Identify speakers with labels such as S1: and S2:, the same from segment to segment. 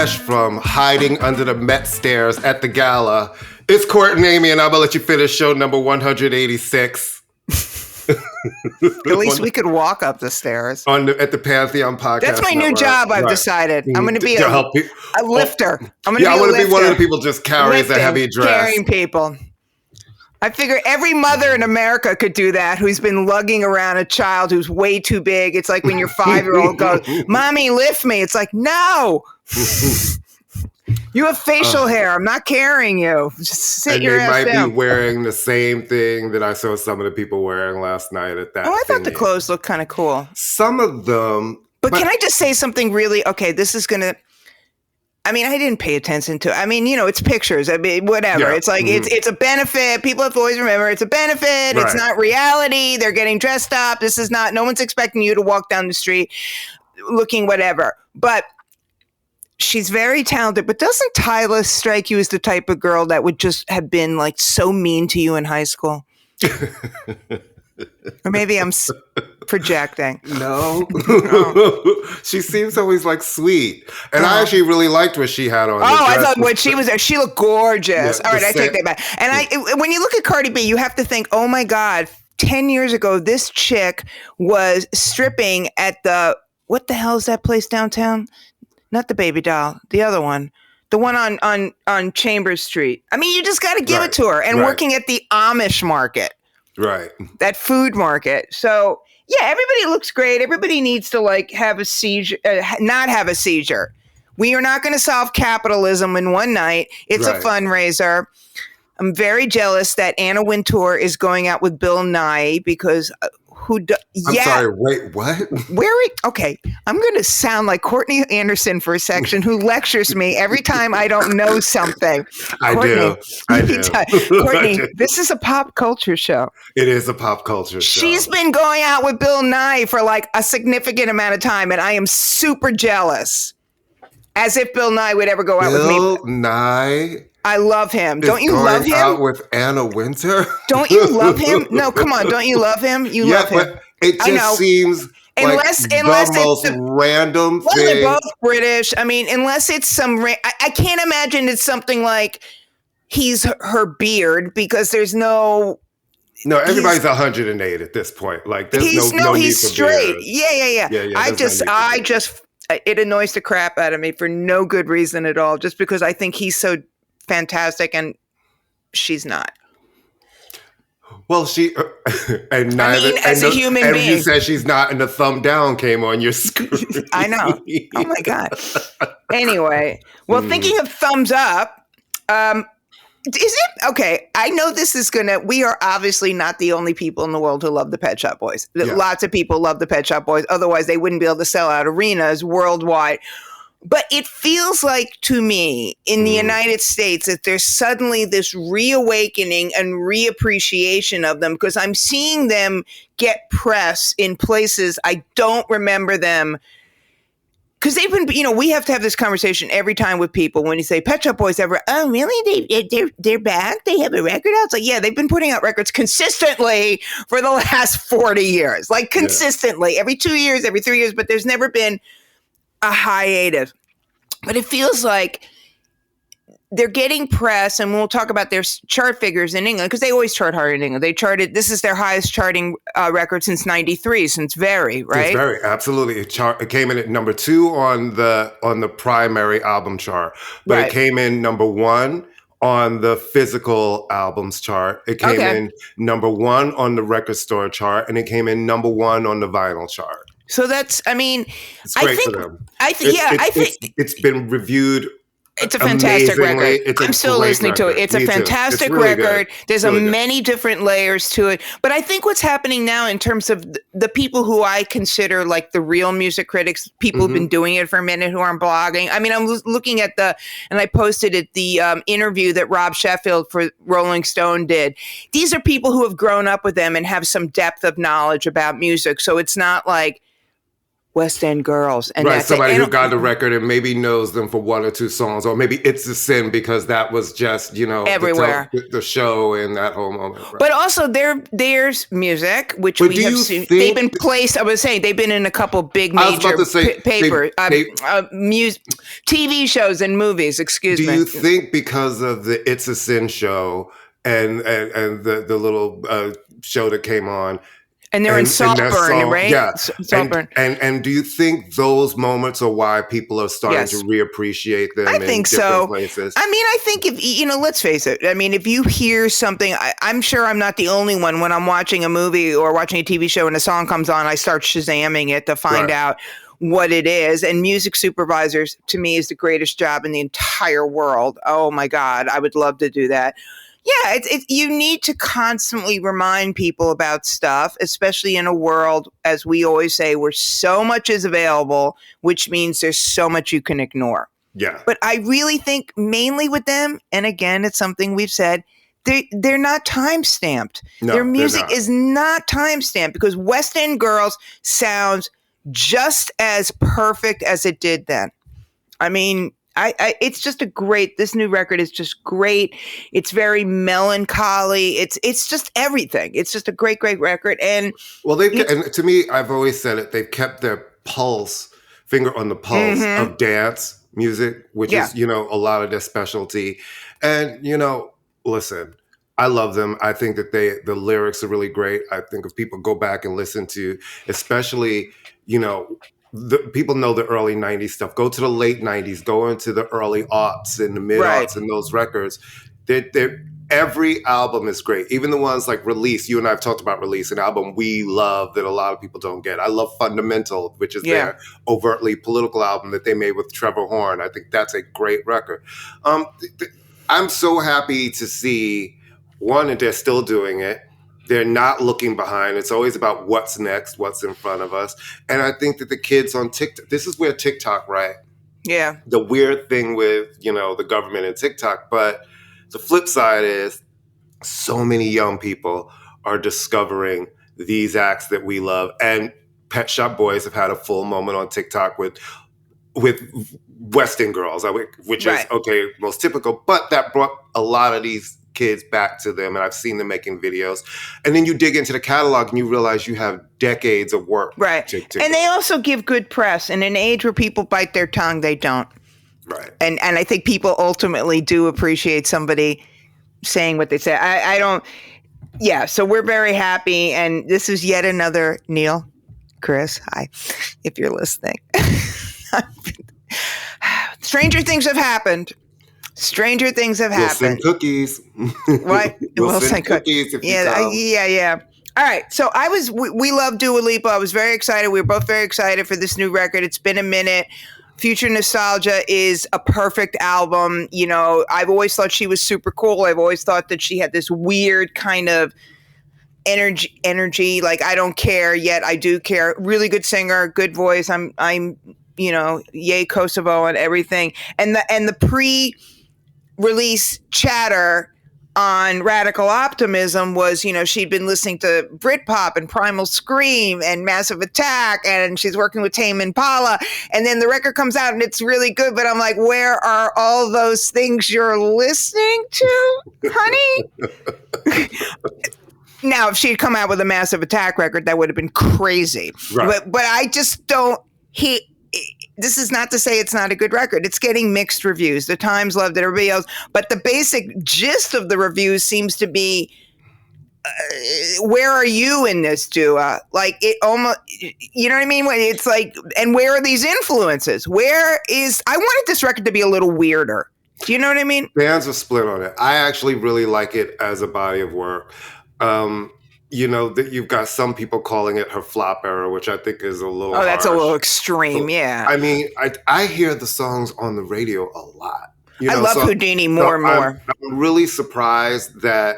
S1: fresh from hiding under the Met stairs at the gala. It's Court and Amy, and I'm gonna let you finish show number 186.
S2: At least we could walk up the stairs.
S1: At the Pantheon Podcast.
S2: That's my new job, I've decided. I'm going to be a lifter. I want to
S1: be one of the people just carries a heavy dress.
S2: Carrying people. I figure every mother in America could do that who's been lugging around a child who's way too big. It's like when your 5-year-old goes, Mommy, lift me. It's like, no. You have facial hair. I'm not carrying you. Just sit your ass down. And they might be wearing the same thing that I saw some of the people wearing last night at that. Oh, I thought the clothes looked kind of cool.
S1: Some of them.
S2: But can I just say something really? Okay, this is going to. I mean, I didn't pay attention to. I mean, it's pictures. I mean, whatever. Yeah. It's like it's a benefit. People have to always remember it's a benefit. Right. It's not reality. They're getting dressed up. This is not. No one's expecting you to walk down the street looking whatever. But she's very talented. But doesn't Tyla strike you as the type of girl that would just have been like so mean to you in high school? Or maybe I'm projecting.
S1: No. She seems always like sweet. And I actually really liked what she had on.
S2: I thought when she was there, she looked gorgeous. Yeah, all right, I take that back. And when you look at Cardi B, you have to think, oh my God, 10 years ago, this chick was stripping at what the hell is that place downtown? Not the Baby Doll, the other one. The one on Chambers Street. I mean, you just got to give it to her. And working at the Amish market.
S1: Right.
S2: That food market. So, yeah, everybody looks great. Everybody needs to have a seizure, not have a seizure. We are not going to solve capitalism in one night. It's a fundraiser. I'm very jealous that Anna Wintour is going out with Bill Nye because I'm
S1: sorry, wait, what?
S2: Okay, I'm going to sound like Courtney Anderson for a section who lectures me every time I don't know something.
S1: I do.
S2: Courtney, this is a pop culture show.
S1: It is a pop culture show.
S2: She's been going out with Bill Nye for a significant amount of time, and I am super jealous. As if Bill Nye would ever go out with me.
S1: Bill Nye?
S2: I love him. Don't you love him?
S1: Out with Anna Wintour?
S2: Don't you love him? No, come on. Don't you love him? You love him.
S1: But it just seems unless the most random thing.
S2: Well, they're both British. I mean, unless it's some... I can't imagine it's something like he's her beard because there's no...
S1: No, everybody's 108 at this point. There's no need
S2: he's
S1: for
S2: straight.
S1: beard.
S2: Yeah. It annoys the crap out of me for no good reason at all. Just because I think he's so fantastic and she's not.
S1: Well, as
S2: a human being,
S1: you said she's not, and the thumb down came on your screen.
S2: I know. Oh my God. Anyway, thinking of thumbs up, is it okay? I know this is we are obviously not the only people in the world who love the Pet Shop Boys. Yeah. Lots of people love the Pet Shop Boys. Otherwise, they wouldn't be able to sell out arenas worldwide. But it feels like to me in the United States that there's suddenly this reawakening and reappreciation of them because I'm seeing them get press in places I don't remember them. Because they've been, we have to have this conversation every time with people when you say Pet Shop Boys ever, oh, really? They're back? They have a record out? It's like, yeah, they've been putting out records consistently for the last 40 years. Consistently. Every 2 years, every 3 years, but there's never been a hiatus. But it feels like they're getting press, and we'll talk about their chart figures in England, because they always chart hard in England. This is their highest charting record since 93, since Very, right?
S1: It's Very, absolutely. It came in at number 2 on the primary album chart, but It came in number 1 on the physical albums chart. It came in number 1 on the record store chart, and it came in number 1 on the vinyl chart.
S2: So that's,
S1: it's great for them.
S2: I think
S1: it's been reviewed.
S2: It's a fantastic record. I'm still listening to it. It's a fantastic record. There's many different layers to it. But I think what's happening now in terms of the people who I consider the real music critics, people who've been doing it for a minute, who aren't blogging. I mean, I'm looking at and I posted it, the interview that Rob Sheffield for Rolling Stone did. These are people who have grown up with them and have some depth of knowledge about music. So it's not like West End Girls. And
S1: right,
S2: that's
S1: somebody
S2: it.
S1: who got the record and maybe knows them for one or two songs, or maybe It's a Sin because that was just,
S2: everywhere.
S1: the show and that whole moment. Right.
S2: But also there's music, which we have seen. They've been placed, I was saying, they've been in a couple big major TV shows and movies, excuse me.
S1: Do you think because of the It's a Sin show and the little show that came on,
S2: and they're in Saltburn, right?
S1: Yeah.
S2: Saltburn.
S1: And do you think those moments are why people are starting to reappreciate them in different places?
S2: I mean, I think if, let's face it. I mean, if you hear something, I'm sure I'm not the only one. When I'm watching a movie or watching a TV show and a song comes on, I start Shazamming it to find out what it is. And music supervisors, to me, is the greatest job in the entire world. Oh, my God. I would love to do that. Yeah, you need to constantly remind people about stuff, especially in a world, as we always say, where so much is available, which means there's so much you can ignore.
S1: Yeah.
S2: But I really think mainly with them, and again, it's something we've said, they're not time-stamped. No, their music is not time-stamped because West End Girls sounds just as perfect as it did then. I mean, it's just this new record is just great. It's very melancholy. It's just everything. It's just a great, great record. And
S1: and to me, I've always said it, they've kept their finger on the pulse of dance music, which is, a lot of their specialty. And, listen, I love them. I think that the lyrics are really great. I think if people go back and listen to, especially, the people know the early 90s stuff. Go to the late 90s, go into the early aughts and the mid aughts and those records. Every album is great. Even the ones like Release. You and I have talked about Release, an album we love that a lot of people don't get. I love Fundamental, which is their overtly political album that they made with Trevor Horn. I think that's a great record. I'm so happy to see, one, that they're still doing it. They're not looking behind. It's always about what's next, what's in front of us. And I think that the kids on TikTok, this is where TikTok, right?
S2: Yeah.
S1: The weird thing with, the government and TikTok. But the flip side is so many young people are discovering these acts that we love. And Pet Shop Boys have had a full moment on TikTok with West End Girls, which is, most typical. But that brought a lot of these kids back to them, and I've seen them making videos. And then you dig into the catalog and you realize you have decades of work.
S2: Right. And they also give good press. In an age where people bite their tongue, they don't.
S1: Right.
S2: And I think people ultimately do appreciate somebody saying what they say. I don't. Yeah. So we're very happy. And this is yet another, Neil, Chris, hi, if you're listening. Stranger things have happened. Stranger things have happened.
S1: We'll send cookies.
S2: What?
S1: We'll send cookies if you come.
S2: Yeah. All right. So we love Dua Lipa. I was very excited. We were both very excited for this new record. It's been a minute. Future Nostalgia is a perfect album. I've always thought she was super cool. I've always thought that she had this weird kind of energy. Like, I don't care, yet I do care. Really good singer, good voice. I'm yay Kosovo and everything. And the pre-release chatter on Radical Optimism was, she'd been listening to Britpop and Primal Scream and Massive Attack, and she's working with Tame Impala. And then the record comes out and it's really good, but I'm like, where are all those things you're listening to, honey? Now, if she'd come out with a Massive Attack record, that would have been crazy. Right. But I just don't. This is not to say it's not a good record. It's getting mixed reviews. The Times loved it, everybody else. But the basic gist of the reviews seems to be, where are you in this, Dua? Like, it almost, you know what I mean? It's like, and where are these influences? I wanted this record to be a little weirder. Do you know what I mean?
S1: Fans are split on it. I actually really like it as a body of work. That you've got some people calling it her flop era, which I think is a little
S2: that's
S1: harsh.
S2: A little extreme, yeah.
S1: I mean, I hear the songs on the radio a lot.
S2: I love Houdini more and more.
S1: I'm really surprised that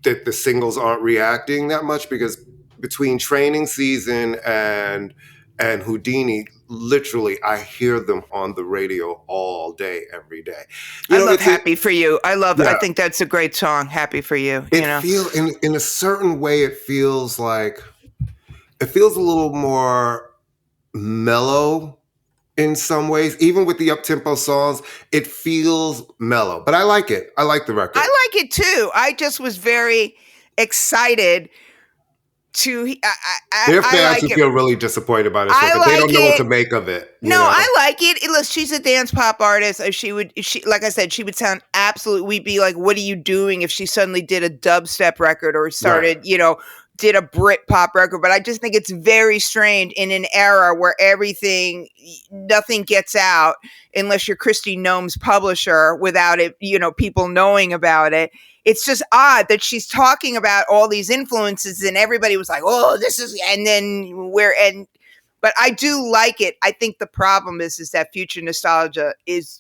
S1: the singles aren't reacting that much, because between Training Season and Houdini, literally, I hear them on the radio all day, every day.
S2: I love Happy for You. I think that's a great song, Happy for You.
S1: Feels in a certain way, it feels a little more mellow in some ways. Even with the up-tempo songs, it feels mellow. But I like it. I like the record.
S2: I like it too. I just was very excited to
S1: their fans would feel really disappointed about this record. They don't know what to make of it.
S2: No, I like it. Look, she's a dance pop artist. She like I said, she would sound absolute. We'd be like, "What are you doing?" If she suddenly did a dubstep record or started, did a Brit pop record. But I just think it's very strange in an era where nothing gets out unless you're Christy Gnome's publisher without it, people knowing about it. It's just odd that she's talking about all these influences and everybody was like, oh, this is, and then but I do like it. I think the problem is that Future Nostalgia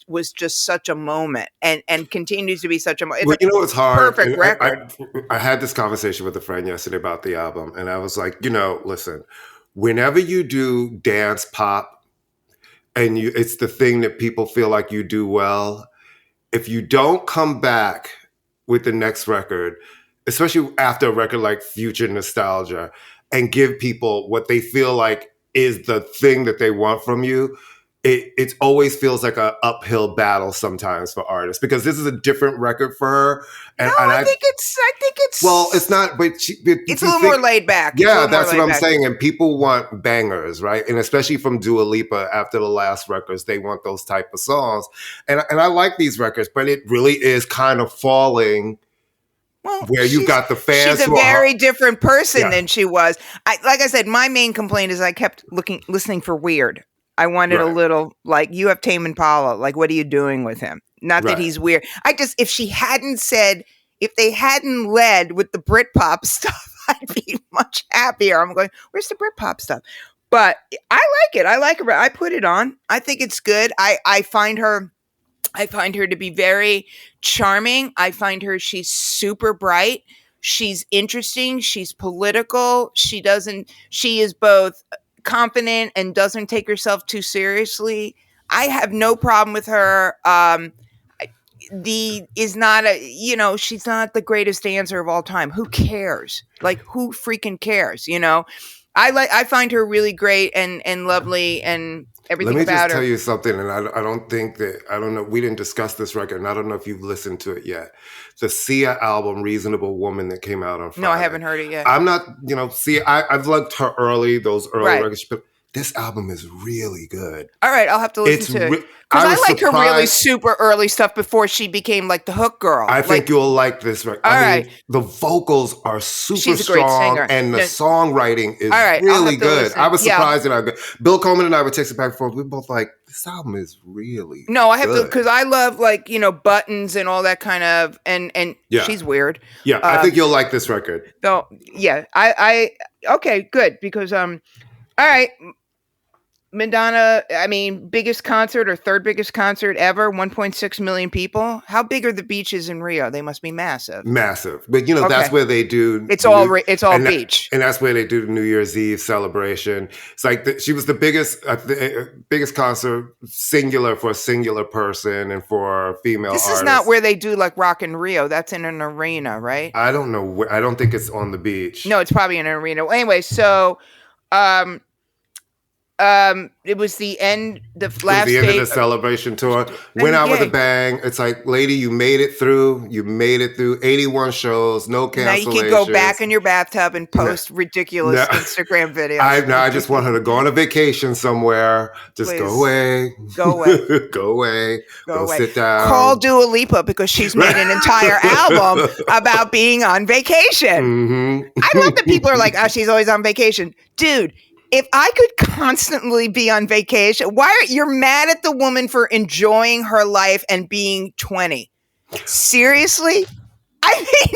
S2: was just such a moment and continues to be such a moment.
S1: Well, it's hard.
S2: Perfect record.
S1: I had this conversation with a friend yesterday about the album, and I was like, listen, whenever you do dance pop and it's the thing that people feel like you do well, if you don't come back with the next record, especially after a record like Future Nostalgia, and give people what they feel like is the thing that they want from you, it always feels like an uphill battle sometimes for artists, because this is a different record for her.
S2: And I think it's
S1: well, it's not, but
S2: it's a little more laid back.
S1: Yeah, that's what I'm saying. And people want bangers, right? And especially from Dua Lipa after the last records, they want those type of songs. And I like these records, but it really is kind of falling. Well, where you got the fans.
S2: She's a very different person than she was. Like I said, my main complaint is I kept listening for weird. I wanted a little, like, you have Tame Impala. Like, what are you doing with him? Not that he's weird. If they hadn't led with the Britpop stuff, I'd be much happier. I'm going, where's the Britpop stuff? But I like it. I like her. I put it on. I think it's good. I find her to be very charming. I find she's super bright. She's interesting. She's political. She is both confident and doesn't take herself too seriously. I have no problem with her. She's not the greatest dancer of all time. Who cares? Like, who freaking cares? I find her really great and lovely and everything about her.
S1: Let me just tell you something, and I don't know, we didn't discuss this record, and I don't know if you've listened to it yet. The Sia album, Reasonable Woman, that came out on Friday.
S2: No, I haven't heard it yet.
S1: I'm not, Sia, I've loved her those early records, but this album is really good.
S2: All right, I'll have to listen to it. Because I like her really super early stuff before she became like the hook girl.
S1: I think you'll like this record. I mean, the vocals are super strong, and the songwriting is really good. I was surprised at how good. Bill Coleman and I were texting back and forth. We were both like, this album is really good.
S2: I have to, because I love buttons and all that kind of, and she's weird.
S1: Yeah, I think you'll like this record.
S2: So yeah, okay, good, because all right. Madonna, biggest concert or third biggest concert ever, 1.6 million people. How big are the beaches in Rio? They must be massive.
S1: Massive. But that's where they do.
S2: It's all beach.
S1: And that's where they do the New Year's Eve celebration. It's like she was the biggest concert singular for a singular person and for a female artist.
S2: This is not where they do like Rock in Rio. That's in an arena, right?
S1: I don't know. I don't think it's on the beach.
S2: No, it's probably in an arena. Anyway, so it was the end. The last
S1: the end of the celebration tour. Went out with a bang. It's like, lady, you made it through. 81 shows, no cancellations. Now you can
S2: go back in your bathtub and post ridiculous Instagram videos.
S1: I just want her to go on a vacation somewhere. Just
S2: Please.
S1: Go away.
S2: Go away.
S1: Go away. Go sit down.
S2: Call Dua Lipa, because she's made an entire album about being on vacation.
S1: Mm-hmm.
S2: I love that people are like, oh, she's always on vacation. Dude, if I could constantly be on vacation, you're mad at the woman for enjoying her life and being 20? Seriously? I mean,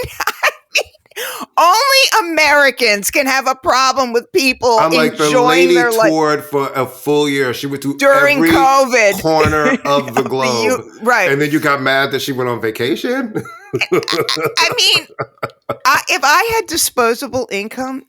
S2: only Americans can have a problem with people enjoying their life.
S1: The lady toured for a full year. She went to
S2: during
S1: every
S2: COVID
S1: corner of the globe.
S2: Right.
S1: And then you got mad that she went on vacation?
S2: I mean, if I had disposable income,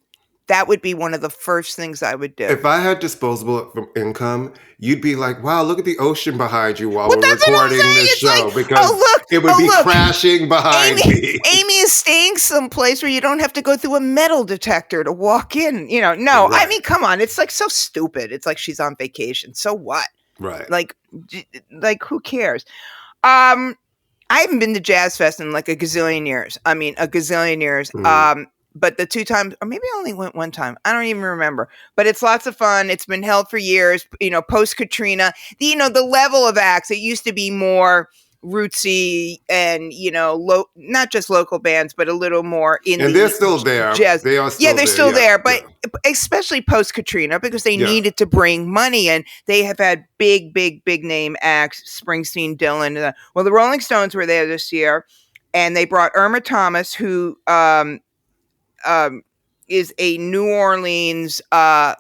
S2: that would be one of the first things I would do.
S1: If I had disposable income, you'd be like, wow, look at the ocean behind you while we're recording this show, because it would be crashing behind me.
S2: Amy is staying someplace where you don't have to go through a metal detector to walk in. No, right. I mean, come on. It's like so stupid. It's like she's on vacation. So what?
S1: Right.
S2: Like who cares? I haven't been to Jazz Fest in like a gazillion years. I mean, a gazillion years. But the 2 times, or maybe I only went 1 time. I don't even remember. But it's lots of fun. It's been held for years. Post Katrina. The level of acts. It used to be more rootsy and not just local bands, but a little more indie.
S1: And they're still there.
S2: Jazz.
S1: They are still
S2: they're still there. But especially post Katrina, because they needed to bring money, and they have had big name acts. Springsteen, Dylan. Well, the Rolling Stones were there this year, and they brought Irma Thomas, who is a New Orleans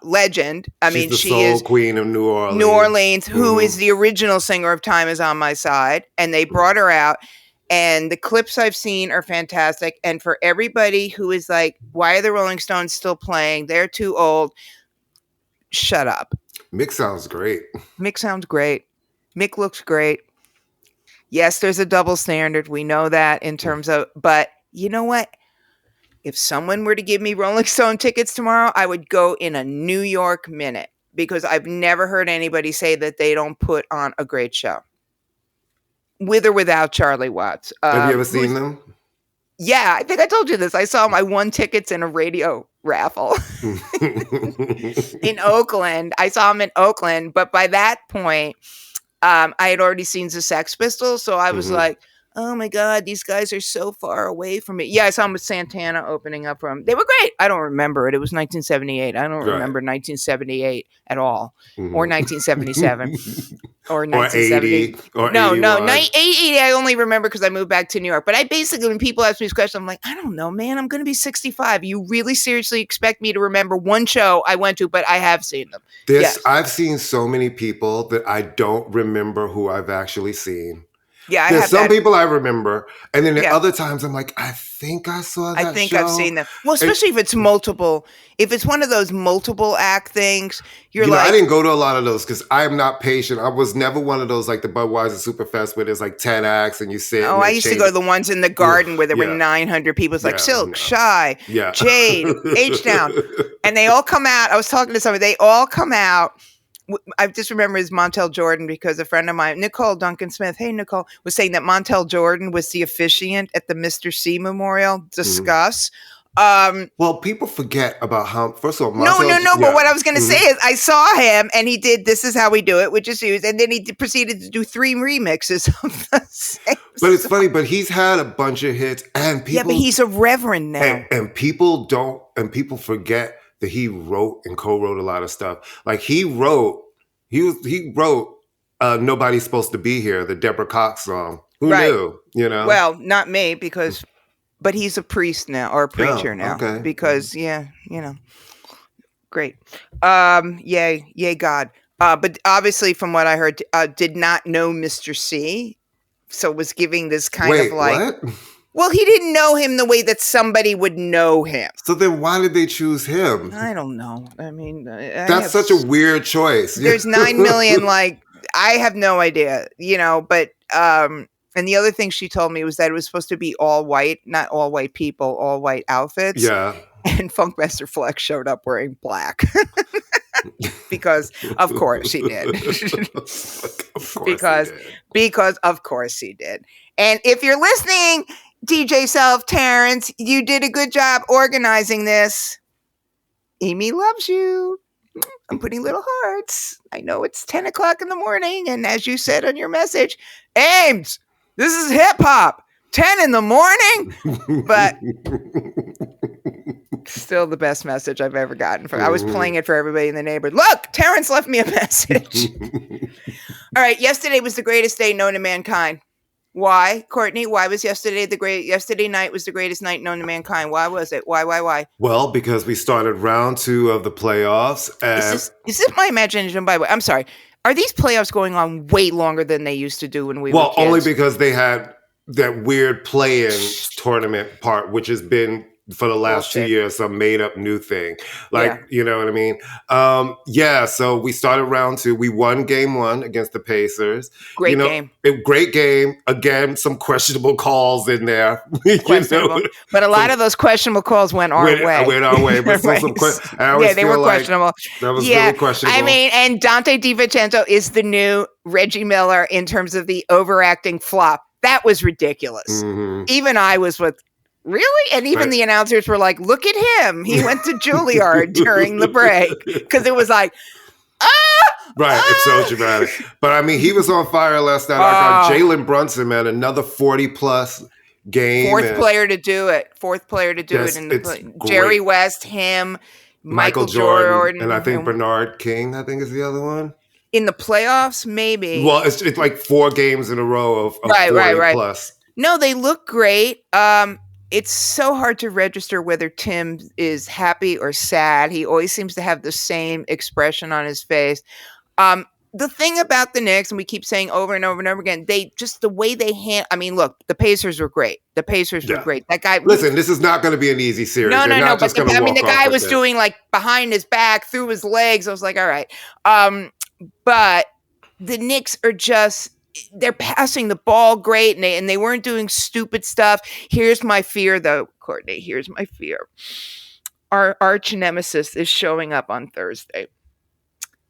S2: legend.
S1: She's the soul queen of New Orleans.
S2: New Orleans, who is the original singer of Time Is on My Side. And they brought her out. And the clips I've seen are fantastic. And for everybody who is like, why are the Rolling Stones still playing? They're too old. Shut up.
S1: Mick sounds great.
S2: Mick sounds great. Mick looks great. Yes, there's a double standard. We know that in terms of, but you know what? If someone were to give me Rolling Stone tickets tomorrow, I would go in a New York minute, because I've never heard anybody say that they don't put on a great show. With or without Charlie Watts.
S1: Have you ever seen them?
S2: Yeah, I think I told you this. I saw him. I won tickets in a radio raffle in Oakland. I saw him in Oakland, but by that point, I had already seen the Sex Pistols, so I was like, oh my God, these guys are so far away from me. Yeah, I saw him with Santana opening up for him. They were great. I don't remember it. It was 1978. I don't remember 1978 at all. Or 1977. Or 1970.
S1: Or 80.
S2: No, 80 I only remember because I moved back to New York. But I basically, when people ask me this question, I'm like, I don't know, man. I'm going to be 65. You really seriously expect me to remember one show I went to, but I have seen them.
S1: Yes. I've seen so many people that I don't remember who I've actually seen.
S2: Yeah,
S1: there's some people I remember, and then the other times I'm like, I think I saw that.
S2: I think I've seen them. Well, especially if it's multiple. If it's one of those multiple act things, you're like,
S1: I didn't go to a lot of those because I am not patient. I was never one of those like the Budweiser Superfest where there's like 10 acts and you sit.
S2: Oh, I used to go to the ones in the garden where there were 900 people. It's like Silk, Shy, Jade, H-Town, and they all come out. I was talking to somebody. They all come out. I just remember his Montel Jordan because a friend of mine, Nicole Duncan Smith, hey Nicole, was saying that Montel Jordan was the officiant at the Mr. C Memorial. Discuss.
S1: Well, people forget about how. First of all, Montel,
S2: no. But what I was going to say is, I saw him and he did "This Is How We Do It," which is used, and then he proceeded to do 3 remixes of the same.
S1: But it's funny. But he's had a bunch of hits, and people.
S2: Yeah, but he's a reverend now,
S1: and people don't, and people forget that he wrote and co-wrote a lot of stuff. Like he wrote "Nobody's Supposed to Be Here," the Deborah Cox song. Who knew?
S2: Well, not me, because, but he's a priest now, or a preacher now.
S1: Okay.
S2: Because great. Yay God. But obviously, from what I heard, did not know Mr. C, so was giving this kind of like.
S1: What?
S2: Well, he didn't know him the way that somebody would know him.
S1: So then why did they choose him?
S2: I don't know. I mean,
S1: that's such a weird choice.
S2: There's 9 million, I have no idea, but, and the other thing she told me was that it was supposed to be all white, not all white people, all white outfits.
S1: Yeah.
S2: And Funkmaster Flex showed up wearing black. Because of course he did. Because of course he did. And if you're listening, DJ Self Terrence, you did a good job organizing this. Amy loves you. I'm putting little hearts. I know it's 10 o'clock in the morning. And as you said on your message, Ames, this is hip hop. 10 in the morning. But still the best message I've ever gotten. I was playing it for everybody in the neighborhood. Look, Terrence left me a message. All right. Yesterday was the greatest day known to mankind. Why, Courtney? Why was yesterday yesterday night was the greatest night known to mankind? Why was it? Why?
S1: Well, because we started round 2 of the playoffs. And
S2: is this my imagination? By the way, I'm sorry. Are these playoffs going on way longer than they used to do when we were kids?
S1: Only because they had that weird play-in tournament part, which has been for the last 2 years, some made up new thing. You know what I mean? So we started round 2. We won game 1 against the Pacers.
S2: Great game.
S1: Great game. Again, some questionable calls in there.
S2: Questionable. But a lot of those questionable calls went our way.
S1: Went our way. But
S2: right. They were questionable.
S1: That was really questionable.
S2: I mean, and Dante DiVincenzo is the new Reggie Miller in terms of the overacting flop. That was ridiculous. Mm-hmm. Even I was really? And even the announcers were like, look at him. He went to Juilliard during the break. Because it was like,
S1: it's so dramatic. But I mean, he was on fire last night. I got Jalen Brunson, man, another 40-plus game.
S2: Fourth player to do it. In the Jerry West, him, Michael Jordan.
S1: And I think Bernard King, I think is the other one.
S2: In the playoffs, maybe.
S1: Well, it's like 4 games in a row of 40 plus.
S2: No, they look great. It's so hard to register whether Tim is happy or sad. He always seems to have the same expression on his face. The thing about the Knicks, and we keep saying over and over and over again, the way they I mean, look, the Pacers were great. That guy.
S1: Listen, this is not going to be an easy series.
S2: No. But the guy was doing like behind his back, through his legs. I was like, all right. But the Knicks are they're passing the ball great, and they weren't doing stupid stuff. Here's my fear, though, Courtney. Here's my fear. Our arch nemesis is showing up on Thursday.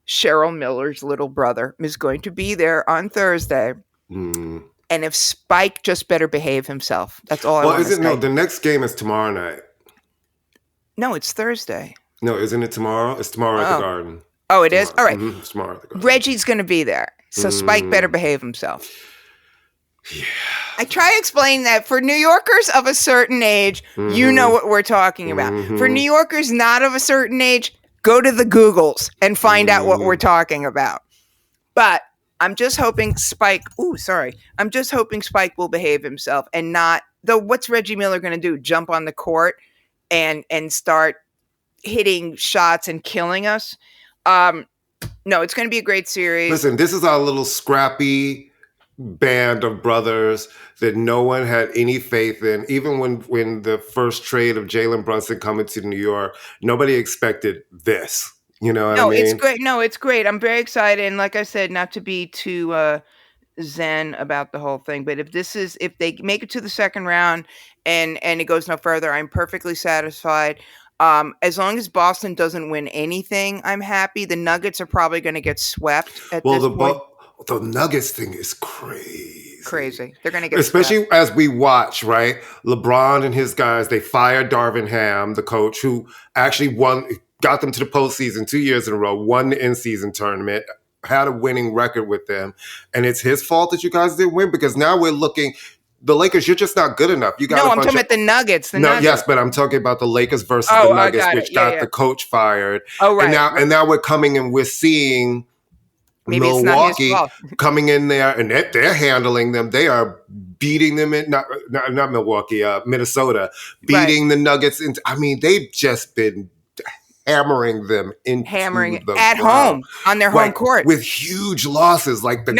S2: Cheryl Miller's little brother is going to be there on Thursday. Mm. And if Spike just better behave himself. That's all I want to say.
S1: No, the next game is tomorrow night.
S2: No, it's Thursday.
S1: No, isn't it tomorrow? It's tomorrow at the Garden.
S2: Oh, it is? All right.
S1: Mm-hmm. It's tomorrow at the Garden.
S2: Reggie's going to be there. So Spike better behave himself.
S1: Yeah.
S2: I try to explain that for New Yorkers of a certain age, you know what we're talking about. For New Yorkers not of a certain age, go to the Googles and find out what we're talking about. But I'm just hoping Spike will behave himself and not, though what's Reggie Miller going to do? Jump on the court and start hitting shots and killing us? No, it's going to be a great series.
S1: Listen, this is our little scrappy band of brothers that no one had any faith in. Even when the first trade of Jalen Brunson coming to New York, nobody expected this. You know what I mean?
S2: It's great. No, it's great. I'm very excited. And like I said, not to be too zen about the whole thing, but if they make it to the second round and it goes no further, I'm perfectly satisfied. As long as Boston doesn't win anything, I'm happy. The Nuggets are probably going to get swept at this point.
S1: The Nuggets thing is crazy.
S2: They're going to get
S1: especially
S2: swept.
S1: As we watch, right? LeBron and his guys, they fired Darvin Ham, the coach, who actually got them to the postseason 2 years in a row, won the in-season tournament, had a winning record with them. And it's his fault that you guys didn't win because now we're looking – the Lakers, you're just not good enough. I'm
S2: talking about the Nuggets. Nuggets.
S1: Yes, but I'm talking about the Lakers versus the Nuggets, which got the coach fired.
S2: Oh, right.
S1: And now we're coming and we're seeing
S2: maybe
S1: Milwaukee coming in there, and they're handling them. They are beating them in not Milwaukee, Minnesota, beating the Nuggets. I mean, they've just been hammering them
S2: at home on their home court
S1: with huge losses. Like it's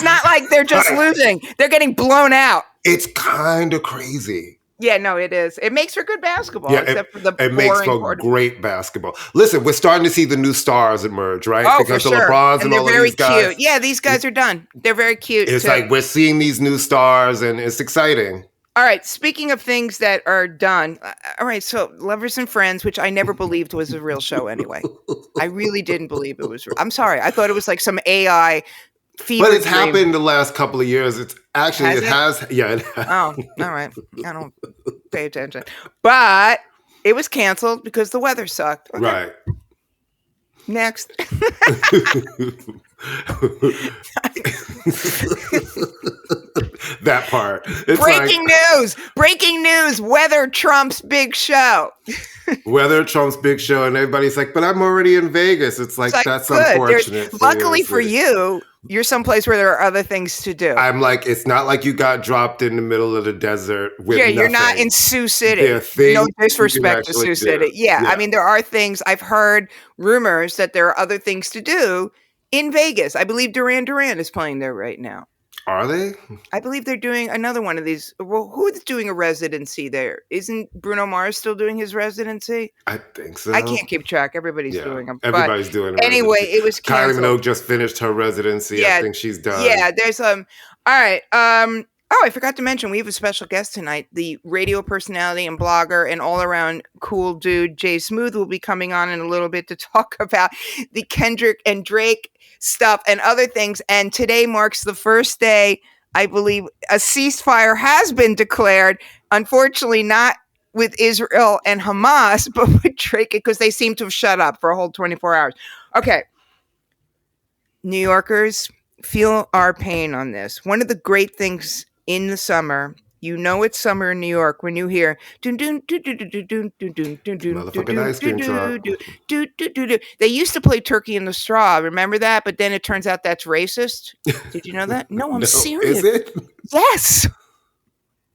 S1: not
S2: like they're just losing. They're getting blown out.
S1: It's kind of crazy.
S2: Yeah, no, it is. It makes for good basketball.
S1: Yeah,
S2: except for the
S1: it makes for great basketball. Listen, we're starting to see the new stars emerge, right?
S2: Oh,
S1: because
S2: for sure.
S1: LeBrons and all of these guys.
S2: Cute. Yeah, these guys are done. They're very cute.
S1: It's like we're seeing these new stars, and it's exciting.
S2: All right, speaking of things that are done, all right, so Lovers and Friends, which I never believed was a real show anyway. I really didn't believe it was real. I'm sorry. I thought it was like some AI fever
S1: But it's
S2: dream.
S1: happened the last couple of years. It's actually, it has. Yeah. It has.
S2: Oh, all right. I don't pay attention. But it was canceled because the weather sucked. Okay.
S1: Right.
S2: Next.
S1: That part.
S2: It's Breaking news. Weather trumps big show.
S1: Weather trumps big show. And everybody's like, but I'm already in Vegas. It's like that's good. Unfortunate.
S2: Luckily for you, you're someplace where there are other things to do.
S1: I'm like, it's not like you got dropped in the middle of the desert with nothing.
S2: You're not in Sioux City. No disrespect to Sioux City. Yeah, I mean, there are things. I've heard rumors that there are other things to do in Vegas. I believe Duran Duran is playing there right now.
S1: Are they?
S2: I believe they're doing another one of these. Well, who's doing a residency there? Isn't Bruno Mars still doing his residency?
S1: I think so.
S2: I can't keep track. Everybody's doing them.
S1: Everybody's doing a
S2: anyway,
S1: residency.
S2: It was canceled.
S1: Kylie Minogue just finished her residency. Yeah, I think she's done.
S2: Yeah, there's all right. Oh, I forgot to mention we have a special guest tonight. The radio personality and blogger and all-around cool dude Jay Smooth will be coming on in a little bit to talk about the Kendrick and Drake stuff and other things. And today marks the first day, I believe, a ceasefire has been declared. Unfortunately, not with Israel and Hamas, but with Drake, because they seem to have shut up for a whole 24 hours. Okay. New Yorkers, feel our pain on this. One of the great things in the summer, you know it's summer in New York when you hear
S1: motherfucking ice cream truck.
S2: They used to play Turkey in the Straw, remember that? But then it turns out that's racist. Did you know that? No, I'm serious.
S1: Is it?
S2: Yes.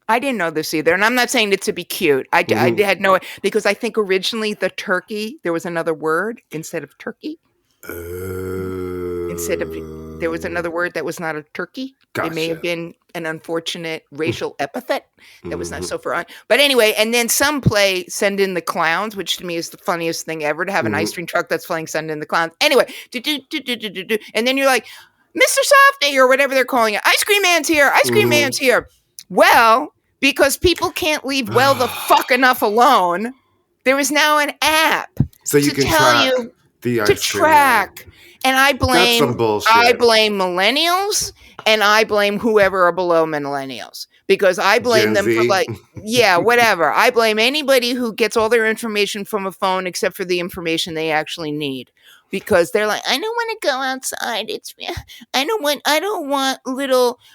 S2: I didn't know this either. And I'm not saying it to be cute. I had no, because I think originally the turkey, there was another word instead of turkey. Instead of, there was another word that was not a turkey.
S1: Gotcha.
S2: It may have been an unfortunate racial epithet that was not so far on. But anyway, and then some play Send in the Clowns, which to me is the funniest thing ever, to have an ice cream truck that's playing Send in the Clowns. Anyway, and then you're like, Mr. Softee, or whatever they're calling it. Ice cream man's here. Ice cream man's here. Well, because people can't leave well the fuck enough alone, there is now an app
S1: so you can tell you
S2: to track. And I blame millennials, and I blame whoever are below millennials, because I blame them for whatever. I blame anybody who gets all their information from a phone except for the information they actually need, because they're like, I don't want to go outside. I don't want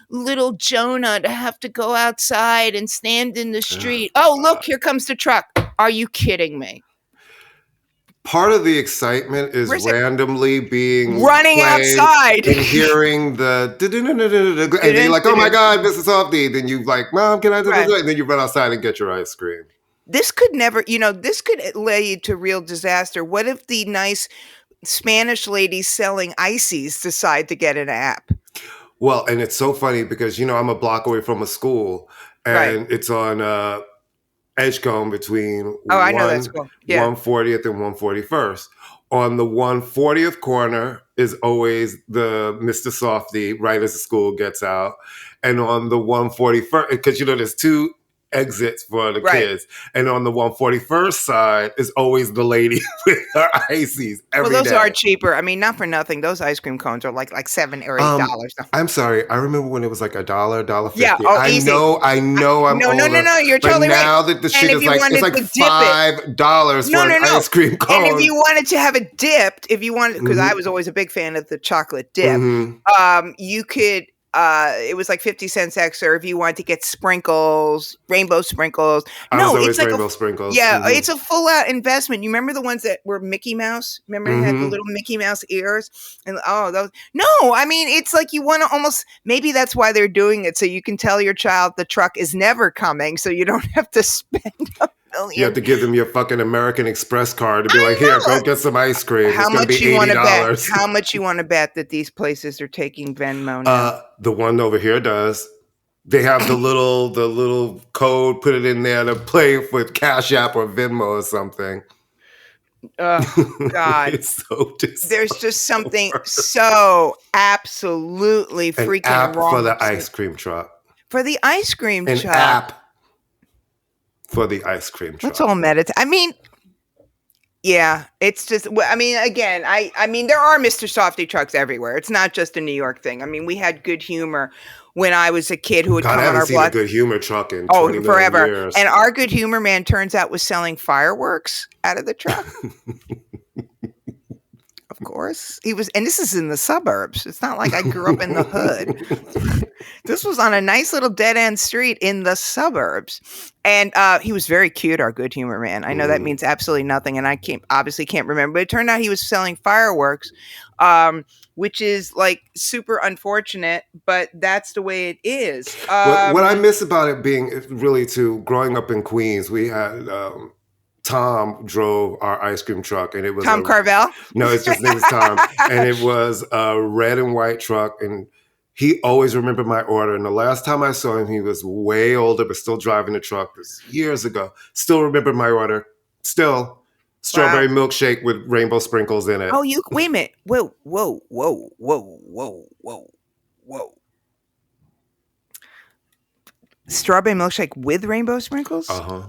S2: little Jonah to have to go outside and stand in the street. Oh, look, here comes the truck. Are you kidding me?
S1: Part of the excitement is randomly
S2: running outside
S1: and hearing the and you're like, oh my God, Mr. Softee. Then you like, Mom, can I do this? And then you run outside and get your ice cream.
S2: This could this could lead to real disaster. What if the nice Spanish ladies selling ices decide to get an app?
S1: Well, and it's so funny because, I'm a block away from a school and it's on Edgecombe between
S2: I know that's cool.
S1: 140th and 141st. On the 140th corner is always the Mr. Softee right as the school gets out. And on the 141st, because there's two exits for the kids. And on the 141st side is always the lady with her ices every day.
S2: Well, those are cheaper. I mean, not for nothing. Those ice cream cones are like $7 or $8.
S1: I'm sorry. I remember when it was like $1, $1.50.
S2: Yeah,
S1: easy. I know I'm older.
S2: No, you're totally right.
S1: Now that the shit is like, it's like $5 for an ice cream cone.
S2: And if you wanted to have it dipped, because I was always a big fan of the chocolate dip, you could, it was like 50 cents extra if you wanted to get sprinkles, rainbow sprinkles.
S1: It's like rainbow sprinkles.
S2: Yeah, it's a full out investment. You remember the ones that were Mickey Mouse? Remember they had the little Mickey Mouse ears? And those. No, I mean, it's like you want to almost, maybe that's why they're doing it. So you can tell your child the truck is never coming. So you don't have to spend $1 million.
S1: You have to give them your fucking American Express card to be like, here, go get some ice cream. It's going to be $80.
S2: How much you want to bet that these places are taking Venmo now?
S1: The one over here does. They have the little code, put it in there to play with Cash App or Venmo or something.
S2: God.
S1: It's so
S2: There's just something so absolutely freaking
S1: app
S2: wrong.
S1: For the ice cream truck.
S2: For the ice cream truck.
S1: An app for the ice cream truck.
S2: Let's all meditate. I mean, yeah, it's just, again, I mean, there are Mr. Softee trucks everywhere. It's not just a New York thing. I mean, we had Good Humor when I was a kid who would come on our block. I haven't seen
S1: a Good Humor truck in 20
S2: forever.
S1: Years.
S2: And our Good Humor man, turns out, was selling fireworks out of the truck. Of course. He was, and this is in the suburbs. It's not like I grew up in the hood. This was on a nice little dead end street in the suburbs. And he was very cute, our Good Humor man. I know that means absolutely nothing, and I obviously can't remember. But it turned out he was selling fireworks, which is like super unfortunate, but that's the way it is.
S1: What I miss about it being really growing up in Queens, we had Tom drove our ice cream truck, and it was
S2: Tom Carvel.
S1: No, it's just name is Tom, and it was a red and white truck, and He always remembered my order. And the last time I saw him, he was way older, but still driving the truck. It was years ago. Still remembered my order. Still. Strawberry milkshake with rainbow sprinkles in it.
S2: Oh, wait a minute. Whoa. Strawberry milkshake with rainbow sprinkles?
S1: Uh-huh.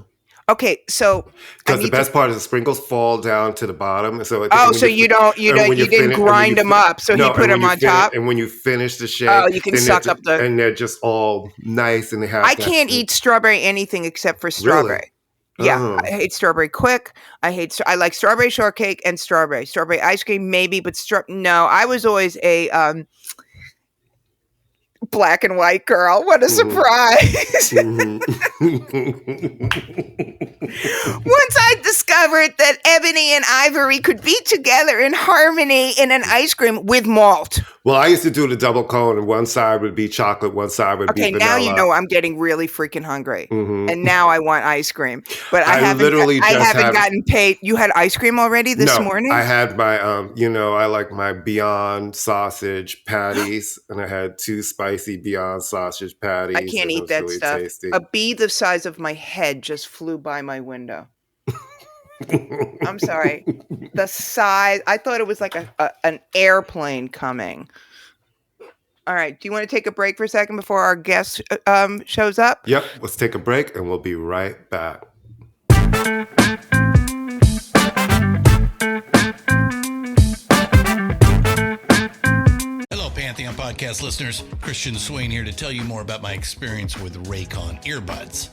S2: Okay, so
S1: because the best part is the sprinkles fall down to the bottom. So
S2: you didn't grind them up. So he put them on top.
S1: And when you finish the shake,
S2: you can suck up
S1: and they're just all nice and they have.
S2: I can't eat strawberry anything except for strawberry. Really? Yeah, I hate strawberry quick. I like strawberry shortcake and strawberry ice cream maybe, but no. I was always a black and white girl. What a surprise. Once I discovered that ebony and ivory could be together in harmony in an ice cream with malt.
S1: Well, I used to do the double cone, and one side would be chocolate, one side would be vanilla.
S2: Okay, now you know I'm getting really freaking hungry, and now I want ice cream. But I haven't gotten paid. You had ice cream already this morning?
S1: I had my, I like my Beyond sausage patties, and I had 2 spicy Beyond sausage patties.
S2: I can't eat that really stuff. Tasty. A bee the size of my head just flew by my window. I'm sorry. The size, I thought it was like an airplane coming. All right. Do you want to take a break for a second before our guest shows up?
S1: Yep. Let's take a break and we'll be right back.
S3: Hello, Pantheon Podcast listeners. Christian Swain here to tell you more about my experience with Raycon earbuds.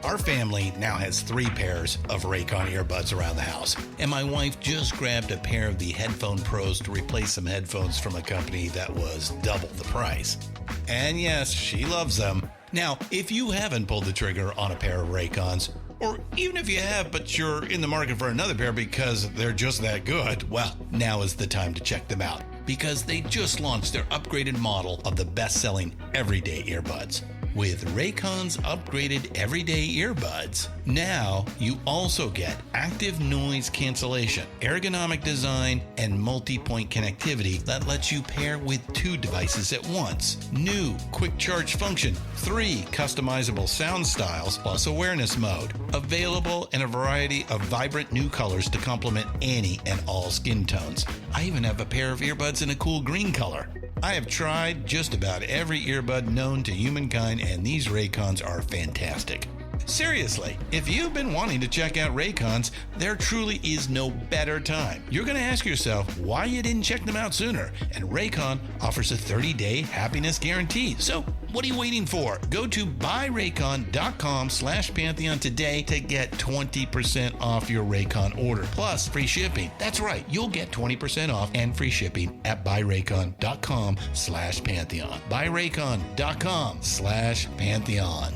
S3: Our family now has 3 pairs of Raycon earbuds around the house, and my wife just grabbed a pair of the Headphone Pros to replace some headphones from a company that was double the price. And yes, she loves them. Now, if you haven't pulled the trigger on a pair of Raycons, or even if you have, but you're in the market for another pair because they're just that good, well, now is the time to check them out, because they just launched their upgraded model of the best-selling everyday earbuds. With Raycon's upgraded everyday earbuds, now you also get active noise cancellation, ergonomic design, and multi-point connectivity that lets you pair with 2 devices at once. New quick charge function, 3 customizable sound styles, plus awareness mode. Available in a variety of vibrant new colors to complement any and all skin tones. I even have a pair of earbuds in a cool green color. I have tried just about every earbud known to humankind, and these Raycons are fantastic. Seriously, if you've been wanting to check out Raycons, there truly is no better time. You're going to ask yourself why you didn't check them out sooner, and Raycon offers a 30-day happiness guarantee. So what are you waiting for? Go to buyraycon.com/Pantheon today to get 20% off your Raycon order, plus free shipping. That's right, you'll get 20% off and free shipping at buyraycon.com/Pantheon. buyraycon.com/Pantheon.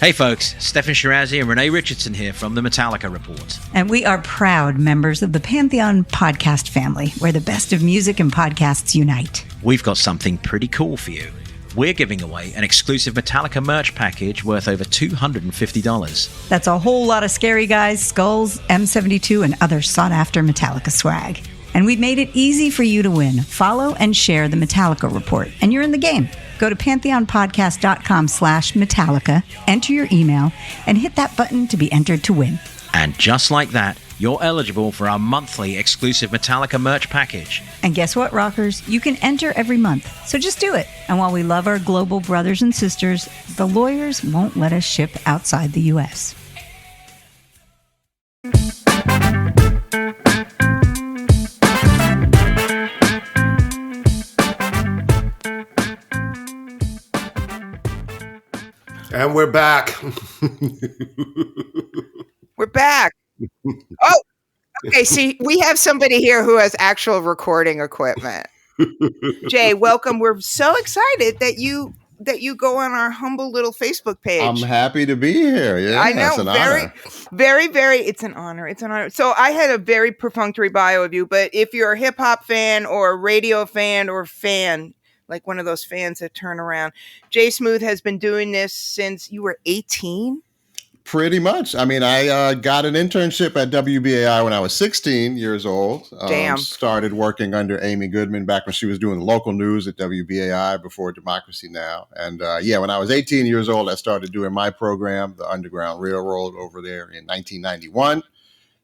S4: Hey folks, Stefan Shirazi and Renee Richardson here from the Metallica Report.
S5: And we are proud members of the Pantheon Podcast family, where the best of music and podcasts unite.
S4: We've got something pretty cool for you. We're giving away an exclusive Metallica merch package worth over $250.
S5: That's a whole lot of Scary Guys, Skulls, M72, and other sought-after Metallica swag. And we've made it easy for you to win. Follow and share the Metallica Report, and you're in the game. Go to pantheonpodcast.com/Metallica, enter your email, and hit that button to be entered to win.
S4: And just like that, you're eligible for our monthly exclusive Metallica merch package.
S5: And guess what, rockers? You can enter every month, so just do it. And while we love our global brothers and sisters, the lawyers won't let us ship outside the U.S.
S1: And we're back.
S2: We're back. Oh, okay. See, we have somebody here who has actual recording equipment. Jay, welcome. We're so excited that you go on our humble little Facebook page.
S6: I'm happy to be here. Yeah,
S2: I know.
S6: It's an honor.
S2: Very, it's an honor. It's an honor. So I had a very perfunctory bio of you, but if you're a hip hop fan or a radio fan or fan, like one of those fans that turn around, Jay Smooth has been doing this since you were 18.
S6: Pretty much. I mean, I got an internship at WBAI when I was 16 years old.
S2: Damn.
S6: Started working under Amy Goodman back when she was doing the local news at WBAI before Democracy Now! And when I was 18 years old, I started doing my program, The Underground Railroad, over there in 1991.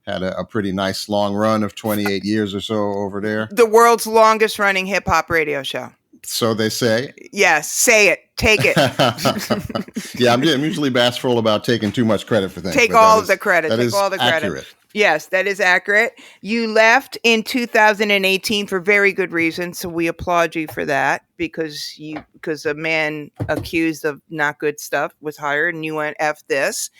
S6: Had a pretty nice long run of 28 years or so over there.
S2: The world's longest running hip hop radio show.
S6: So they say.
S2: Yes, say it. Take it.
S6: Yeah, I'm usually bashful about taking too much credit for things.
S2: Take all of the credit. Take all the credit.
S6: Accurate.
S2: Yes, that is accurate. You left in 2018 for very good reasons, so we applaud you for that because a man accused of not good stuff was hired and you went F this.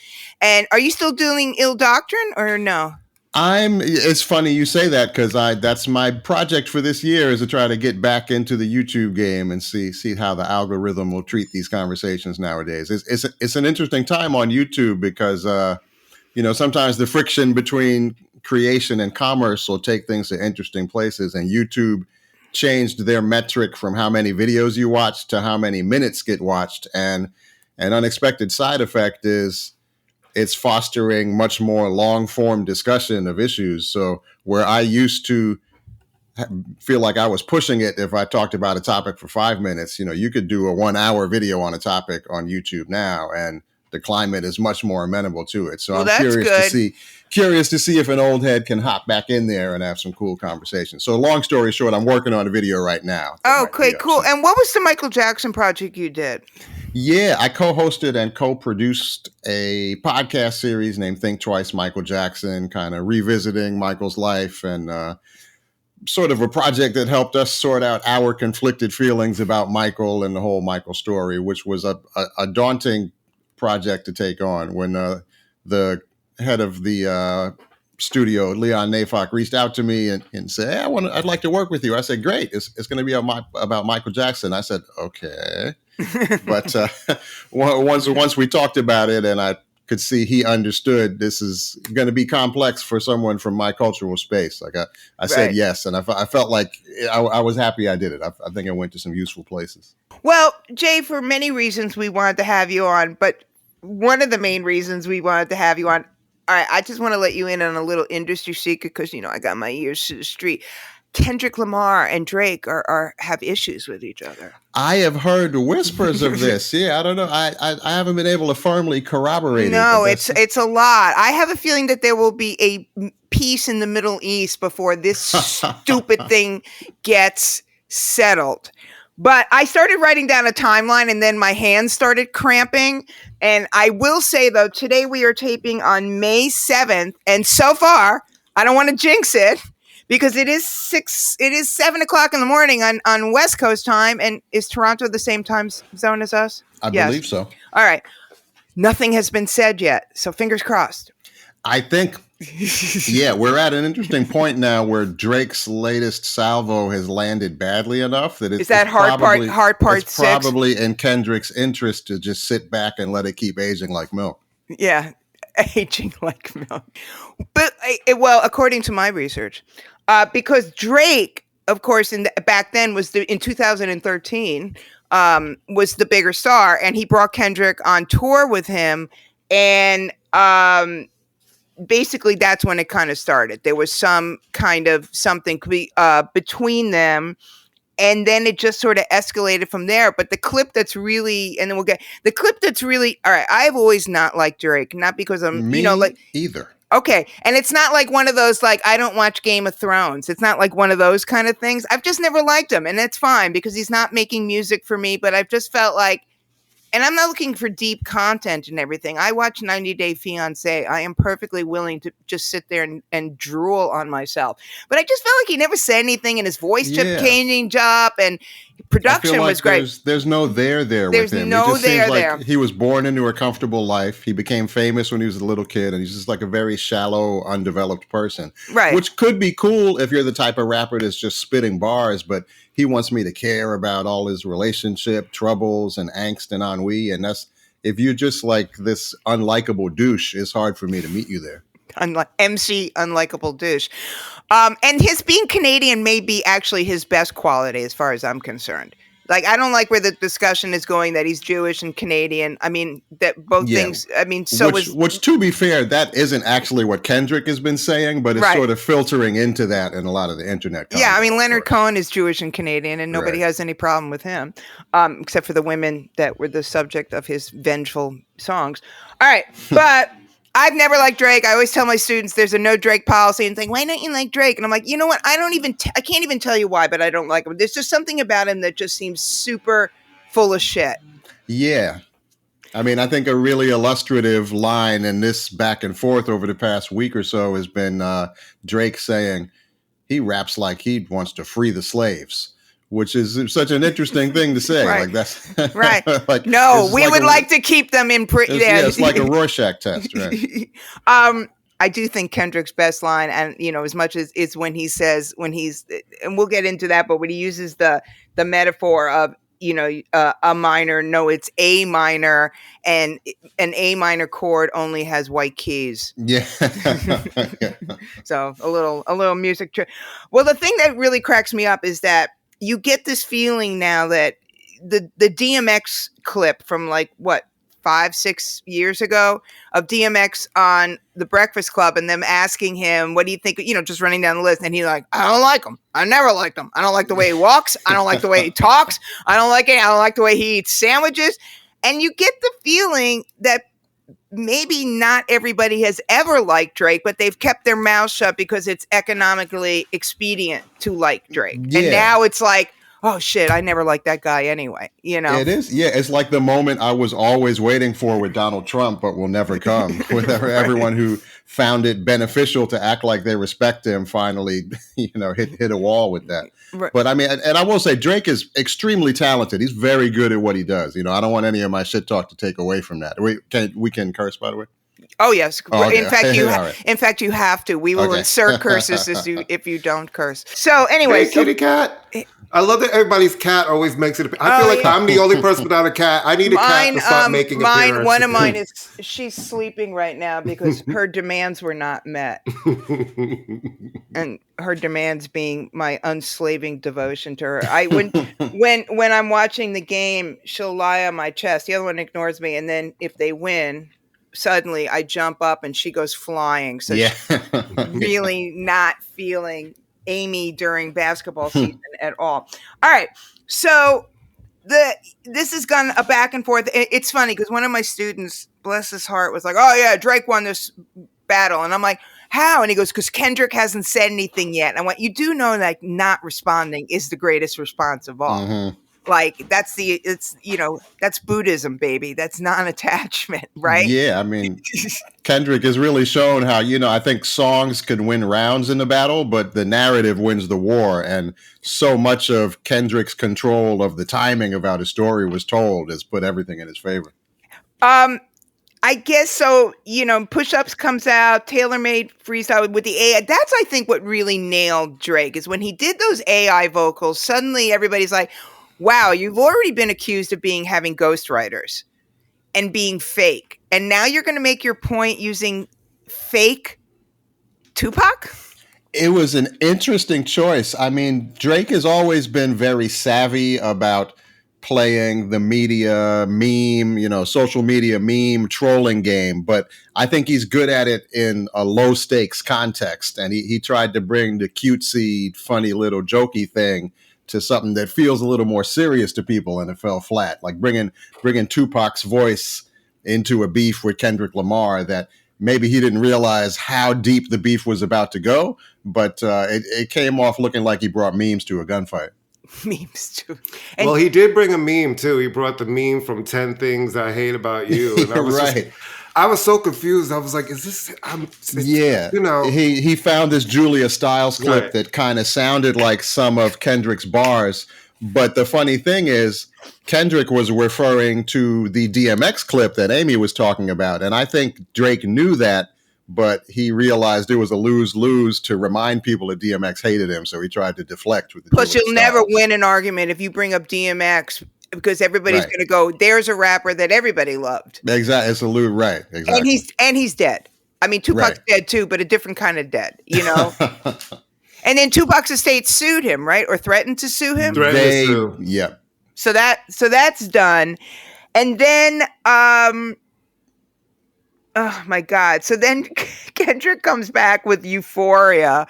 S2: And are you still doing Ill Doctrine or no?
S6: It's funny you say that because that's my project for this year is to try to get back into the YouTube game and see how the algorithm will treat these conversations nowadays. It's an interesting time on YouTube because sometimes the friction between creation and commerce will take things to interesting places, and YouTube changed their metric from how many videos you watch to how many minutes get watched, and an unexpected side effect is it's fostering much more long-form discussion of issues. So where I used to feel like I was pushing it if I talked about a topic for 5 minutes, you could do a 1-hour video on a topic on YouTube now, and the climate is much more amenable to it. So I'm curious to see if an old head can hop back in there and have some cool conversations. So long story short, I'm working on a video right now.
S2: Oh, okay, cool. And what was the Michael Jackson project you did?
S6: Yeah, I co-hosted and co-produced a podcast series named Think Twice, Michael Jackson, kind of revisiting Michael's life and sort of a project that helped us sort out our conflicted feelings about Michael and the whole Michael story, which was a daunting project to take on when the head of the studio, Leon Nafok, reached out to me and said, "Hey, I'd like to work with you." I said, "Great, it's going to be about Michael Jackson." I said, "Okay." But once we talked about it and I could see he understood this is going to be complex for someone from my cultural space. Like I said yes, and I felt like I was happy I did it. I think I went to some useful places.
S2: Well, Jay, for many reasons we wanted to have you on, but one of the main reasons we wanted to have you on, all right, I just want to let you in on a little industry secret because, I got my ears to the street. Kendrick Lamar and Drake have issues with each other.
S6: I have heard whispers of this. Yeah, I don't know. I haven't been able to firmly corroborate it.
S2: No, it's a lot. I have a feeling that there will be a peace in the Middle East before this stupid thing gets settled. But I started writing down a timeline and then my hands started cramping. And I will say, though, today we are taping on May 7th. And so far, I don't want to jinx it because it is 7 o'clock in the morning on West Coast time. And is Toronto the same time zone as us?
S6: I believe so.
S2: All right. Nothing has been said yet. So fingers crossed.
S6: I think, yeah, we're at an interesting point now where Drake's latest salvo has landed badly enough that
S2: it's hard part 6?
S6: Probably in Kendrick's interest to just sit back and let it keep aging like milk.
S2: Yeah, aging like milk. But according to my research, because Drake, of course, back then in 2013 was the bigger star, and he brought Kendrick on tour with him, and basically that's when it kind of started. There was some kind of something between them, and then it just sort of escalated from there. But the clip that's really, and then we'll get the clip that's really, all right, I've always not liked Drake, not because I'm,
S6: either.
S2: Okay. And it's not like one of those, like, I don't watch Game of Thrones. It's not like one of those kind of things. I've just never liked him, and it's fine because he's not making music for me, but I've just felt like, and I'm not looking for deep content and everything. I watch 90 Day Fiancé. I am perfectly willing to just sit there and drool on myself. But I just felt like he never said anything, and his voice kept changing up, and production was great.
S6: There's no there with him. There's no there. He was born into a comfortable life. He became famous when he was a little kid, and he's just like a very shallow, undeveloped person.
S2: Right.
S6: Which could be cool if you're the type of rapper that's just spitting bars, but he wants me to care about all his relationship troubles and angst and ennui. And that's, if you're just like this unlikable douche, it's hard for me to meet you there.
S2: MC unlikable douche. And his being Canadian may be actually his best quality as far as I'm concerned. Like, I don't like where the discussion is going that he's Jewish and Canadian. I mean, that both things. I mean,
S6: which to be fair, that isn't actually what Kendrick has been saying, but it's sort of filtering into that in a lot of the internet.
S2: Yeah, I mean, Leonard Cohen is Jewish and Canadian, and nobody has any problem with him, except for the women that were the subject of his vengeful songs. All right, but I've never liked Drake. I always tell my students there's a no Drake policy and think, why don't you like Drake? And I'm like, you know what? I can't even tell you why, but I don't like him. There's just something about him that just seems super full of shit.
S6: Yeah. I mean, I think a really illustrative line in this back and forth over the past week or so has been Drake saying he raps like he wants to free the slaves, which is such an interesting thing to say.
S2: Right.
S6: Like that's
S2: right.
S6: like,
S2: no, we would like to keep them in prison.
S6: Yeah, it's like a Rorschach test, right?
S2: I do think Kendrick's best line, and as much as it's when he says and we'll get into that, but when he uses the metaphor of a minor, no, it's A minor, and an A minor chord only has white keys.
S6: Yeah.
S2: So a little music trick. Well, the thing that really cracks me up is that you get this feeling now that the DMX clip from 5-6 years ago of DMX on The Breakfast Club and them asking him, what do you think, just running down the list. And he's like, I don't like him. I never liked him. I don't like the way he walks. I don't like the way he talks. I don't like it. I don't like the way he eats sandwiches. And you get the feeling that maybe not everybody has ever liked Drake, but they've kept their mouths shut because it's economically expedient to like Drake. Yeah. And now it's like, oh shit, I never liked that guy anyway.
S6: It is. Yeah, it's like the moment I was always waiting for with Donald Trump, but will never come. With everyone who found it beneficial to act like they respect him finally, hit a wall with that. Right. But I mean, and I will say Drake is extremely talented. He's very good at what he does. I don't want any of my shit talk to take away from that. We can curse, by the way.
S2: Oh yes.
S6: Oh, okay.
S2: In fact, you have to. We will insert curses if you don't curse. So anyway,
S1: hey, kitty cat. I love that everybody's cat always makes it. I feel like I'm the only person without a cat. I need a cat to start making appearances.
S2: One of mine is she's sleeping right now because her demands were not met, and her demands being my unslaving devotion to her. When I'm watching the game, she'll lie on my chest. The other one ignores me, and then if they win, suddenly I jump up and she goes flying. So she's really not feeling Amy during basketball season at all. All right. So this has gone a back and forth. It's funny because one of my students, bless his heart, was like, oh yeah, Drake won this battle. And I'm like, how? And he goes, because Kendrick hasn't said anything yet. And I went, you do know that not responding is the greatest response of all. Mm-hmm. Like that's Buddhism, baby. That's non-attachment, right?
S6: Yeah, I mean, Kendrick has really shown how, I think songs can win rounds in the battle, but the narrative wins the war. And so much of Kendrick's control of the timing of how the story was told has put everything in his favor.
S2: I guess so. Push-Ups comes out, tailor-made freestyle with the AI. That's, I think, what really nailed Drake is when he did those AI vocals. Suddenly, everybody's like, wow, you've already been accused of having ghostwriters and being fake. And now you're going to make your point using fake Tupac?
S6: It was an interesting choice. I mean, Drake has always been very savvy about playing the media meme, social media meme trolling game. But I think he's good at it in a low stakes context. And he tried to bring the cutesy, funny little jokey thing to something that feels a little more serious to people, and it fell flat. Like bringing Tupac's voice into a beef with Kendrick Lamar that maybe he didn't realize how deep the beef was about to go, but it came off looking like he brought memes to a gunfight.
S2: Memes too.
S1: Well, he did bring a meme too. He brought the meme from 10 Things I Hate About You. And I was
S6: right.
S1: I was so confused. I was like, is this?
S6: He found this Julia Stiles clip that kind of sounded like some of Kendrick's bars. But the funny thing is, Kendrick was referring to the DMX clip that Amy was talking about. And I think Drake knew that, but he realized it was a lose-lose to remind people that DMX hated him. So he tried to deflect with the
S2: Plus, you'll never win an argument if you bring up DMX. Because everybody's going to go, there's a rapper that everybody loved.
S6: Exactly. It's a loot, right. Exactly.
S2: And he's dead. I mean, Tupac's dead too, but a different kind of dead, And then Tupac's estate sued him, right? Or threatened to sue him?
S6: Yep.
S2: So that's done. And then, oh my God. So then Kendrick comes back with Euphoria,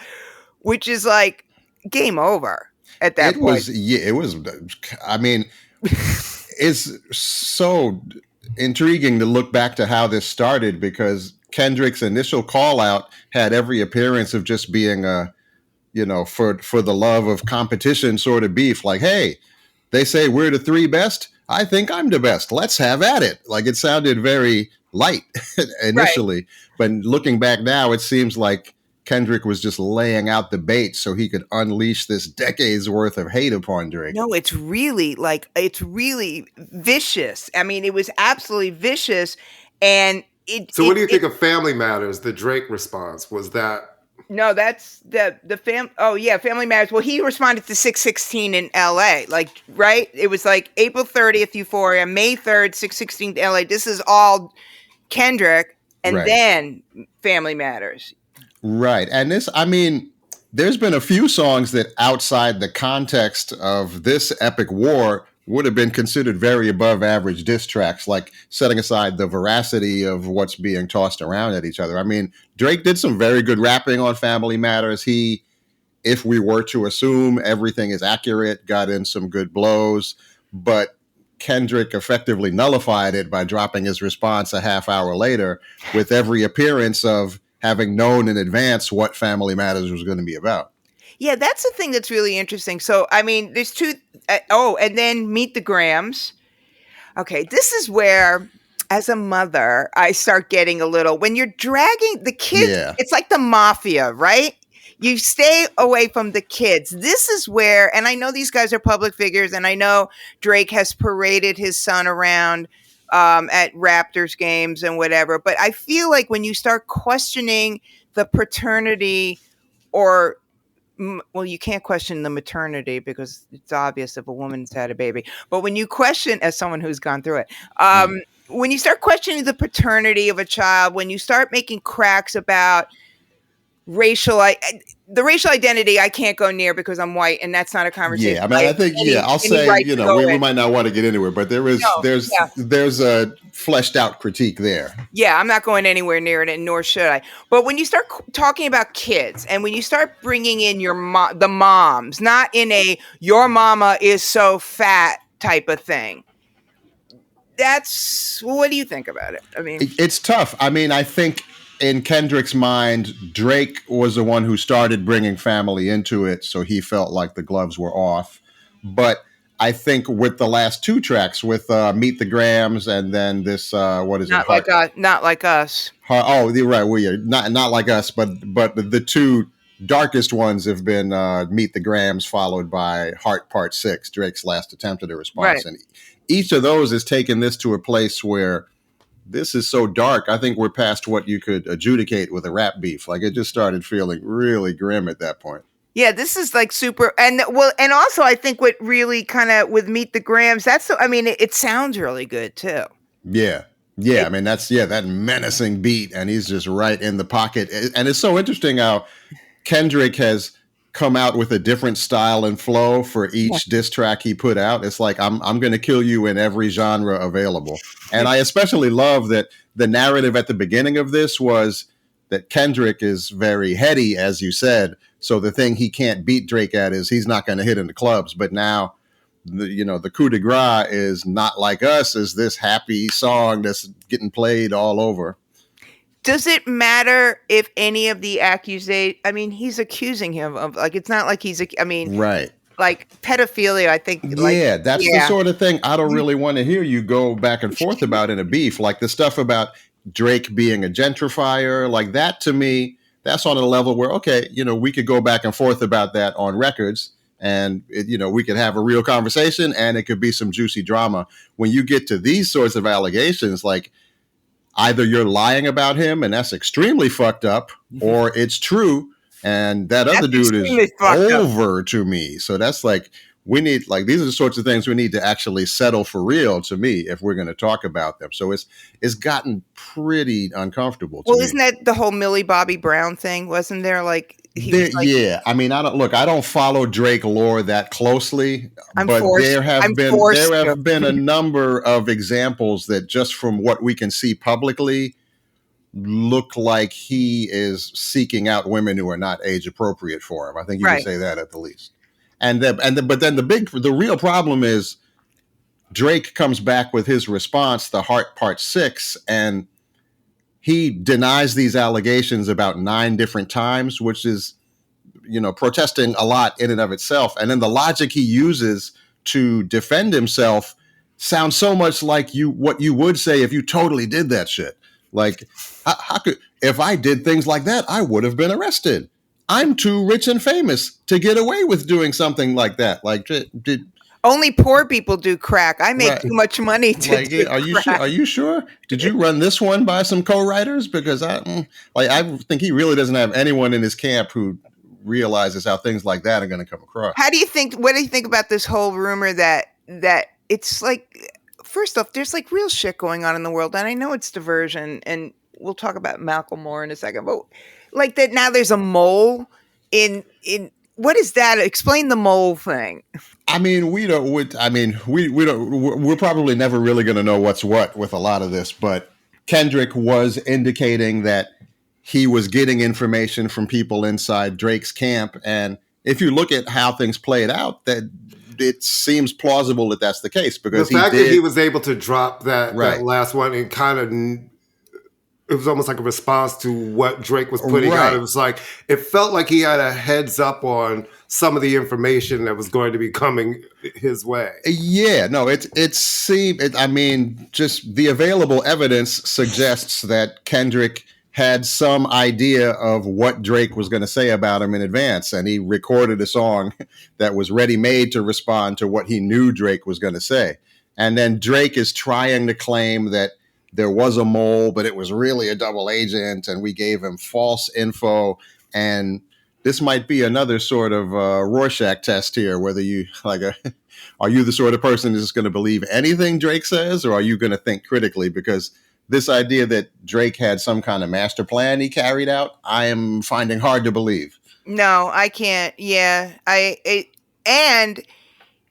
S2: which is like game over at that point.
S6: It was, I mean, it's so intriguing to look back to how this started, because Kendrick's initial call out had every appearance of just being a, for the love of competition sort of beef. Like, hey, they say we're the three best. I think I'm the best. Let's have at it. Like, it sounded very light initially, right. But looking back now, it seems like Kendrick was just laying out the bait so he could unleash this decades worth of hate upon Drake.
S2: No, it's really vicious. I mean, it was absolutely vicious. And
S1: So what do you think of Family Matters, the Drake response? Was that?
S2: No, that's Family Matters. Well, he responded to 616 in LA, like, right? It was like April 30th, Euphoria, May 3rd, 616 LA. This is all Kendrick, and right. Then Family Matters.
S6: Right. And this, I mean, there's been a few songs that outside the context of this epic war would have been considered very above average diss tracks, like setting aside the veracity of what's being tossed around at each other. I mean, Drake did some very good rapping on Family Matters. He, if we were to assume everything is accurate, got in some good blows, but Kendrick effectively nullified it by dropping his response a half hour later with every appearance of having known in advance what Family Matters was going to be about.
S2: Yeah, that's the thing that's really interesting. So, I mean, there's two. And then Meet the Grams. Okay, this is where, as a mother, I start getting a little, when you're dragging the kids, It's like the mafia, right? You stay away from the kids. This is where, and I know these guys are public figures, and I know Drake has paraded his son around at Raptors games and whatever, but I feel like when you start questioning the paternity, or well, you can't question the maternity because it's obvious if a woman's had a baby, but when you question, as someone who's gone through it, when you start questioning the paternity of a child, when you start making cracks about the racial identity, I can't go near because I'm white, and that's not a conversation.
S6: Yeah, I mean, I think, I'll say, we might not want to get into it, but there's a fleshed out critique there.
S2: Yeah, I'm not going anywhere near it, and nor should I. But when you start talking about kids, and when you start bringing in the moms, not in a "your mama is so fat" type of thing, what do you think about it? I mean,
S6: it's tough. I mean, I think in Kendrick's mind, Drake was the one who started bringing family into it, so he felt like the gloves were off. But I think with the last two tracks, with Meet the Grams and then this, what is
S2: Not Like Us.
S6: Oh, you're right. Not Like Us, but the two darkest ones have been Meet the Grams followed by Heart Part 6, Drake's last attempt at a response. Right. And each of those has taken this to a place where this is so dark. I think we're past what you could adjudicate with a rap beef. Like, it just started feeling really grim at that point.
S2: Yeah, this is like super. And also I think what really kind of with Meet the Grams, it sounds really good too.
S6: Yeah. Yeah. I mean, that menacing beat, and he's just right in the pocket. And it's so interesting how Kendrick has come out with a different style and flow for each diss track he put out. It's like, I'm going to kill you in every genre available. And I especially love that the narrative at the beginning of this was that Kendrick is very heady, as you said. So the thing he can't beat Drake at is he's not going to hit in the clubs. But now, the coup de grace is Not Like Us, is this happy song that's getting played all over.
S2: Does it matter if any of the accusations? I mean, he's accusing him of, like, it's not like
S6: right.
S2: Like pedophilia, I think.
S6: That's the sort of thing I don't really want to hear you go back and forth about in a beef. Like the stuff about Drake being a gentrifier, like that, to me, that's on a level where, okay, we could go back and forth about that on records, and we could have a real conversation, and it could be some juicy drama. When you get to these sorts of allegations, like, either you're lying about him, and that's extremely fucked up, or it's true, and that other dude is over to me. So that's like, we need, like, these are the sorts of things we need to actually settle for real, to me, if we're going to talk about them. So it's gotten pretty uncomfortable to me.
S2: Isn't that the whole Millie Bobby Brown thing? Wasn't there, like,
S6: Yeah, I mean, I don't follow Drake lore that closely, but there have been a number of examples that just from what we can see publicly look like he is seeking out women who are not age appropriate for him. I think you can say that at the least. But then the real problem is Drake comes back with his response, The Heart Part 6, and he denies these allegations about 9 different times, which is, protesting a lot in and of itself. And then the logic he uses to defend himself sounds so much like what you would say if you totally did that shit. Like, if I did things like that, I would have been arrested. I'm too rich and famous to get away with doing something like that. Like,
S2: only poor people do crack. I make too much money to do crack.
S6: Are you sure? Did you run this one by some co-writers? Because I think he really doesn't have anyone in his camp who realizes how things like that are going to come across.
S2: What do you think about this whole rumor that it's like, first off, there's like real shit going on in the world, and I know it's diversion, and we'll talk about Malcolm more in a second, but like that now there's a mole in what is that? Explain the mole thing.
S6: I mean, we're probably never really going to know what's what with a lot of this, but Kendrick was indicating that he was getting information from people inside Drake's camp. And if you look at how things played out, that it seems plausible that that's the case, because
S1: the fact that he was able to drop that last one and kind of, it was almost like a response to what Drake was putting out. It was like, it felt like he had a heads up on some of the information that was going to be coming his way.
S6: Yeah, no, just the available evidence suggests that Kendrick had some idea of what Drake was going to say about him in advance, and he recorded a song that was ready-made to respond to what he knew Drake was going to say. And then Drake is trying to claim that there was a mole, but it was really a double agent, and we gave him false info. And this might be another sort of Rorschach test here, whether you are you the sort of person who's just going to believe anything Drake says, or are you going to think critically? Because this idea that Drake had some kind of master plan he carried out, I am finding hard to believe.
S2: No, I can't. Yeah, and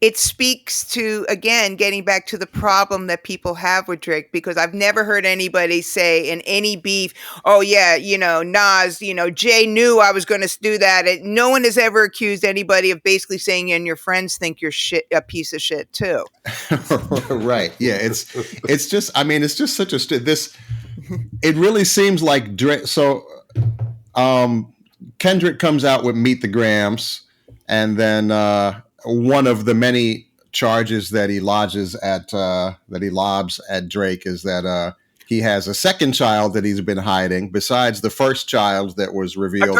S2: it speaks to, again, getting back to the problem that people have with Drake, because I've never heard anybody say in any beef, oh yeah, Nas, Jay knew I was going to do that. No one has ever accused anybody of basically saying, and your friends think you're a piece of shit too.
S6: Right. Yeah. It's just such it really seems like Drake. So, Kendrick comes out with Meet the Grams, and then, one of the many charges that he lobs at Drake is that he has a second child that he's been hiding, besides the first child that was revealed.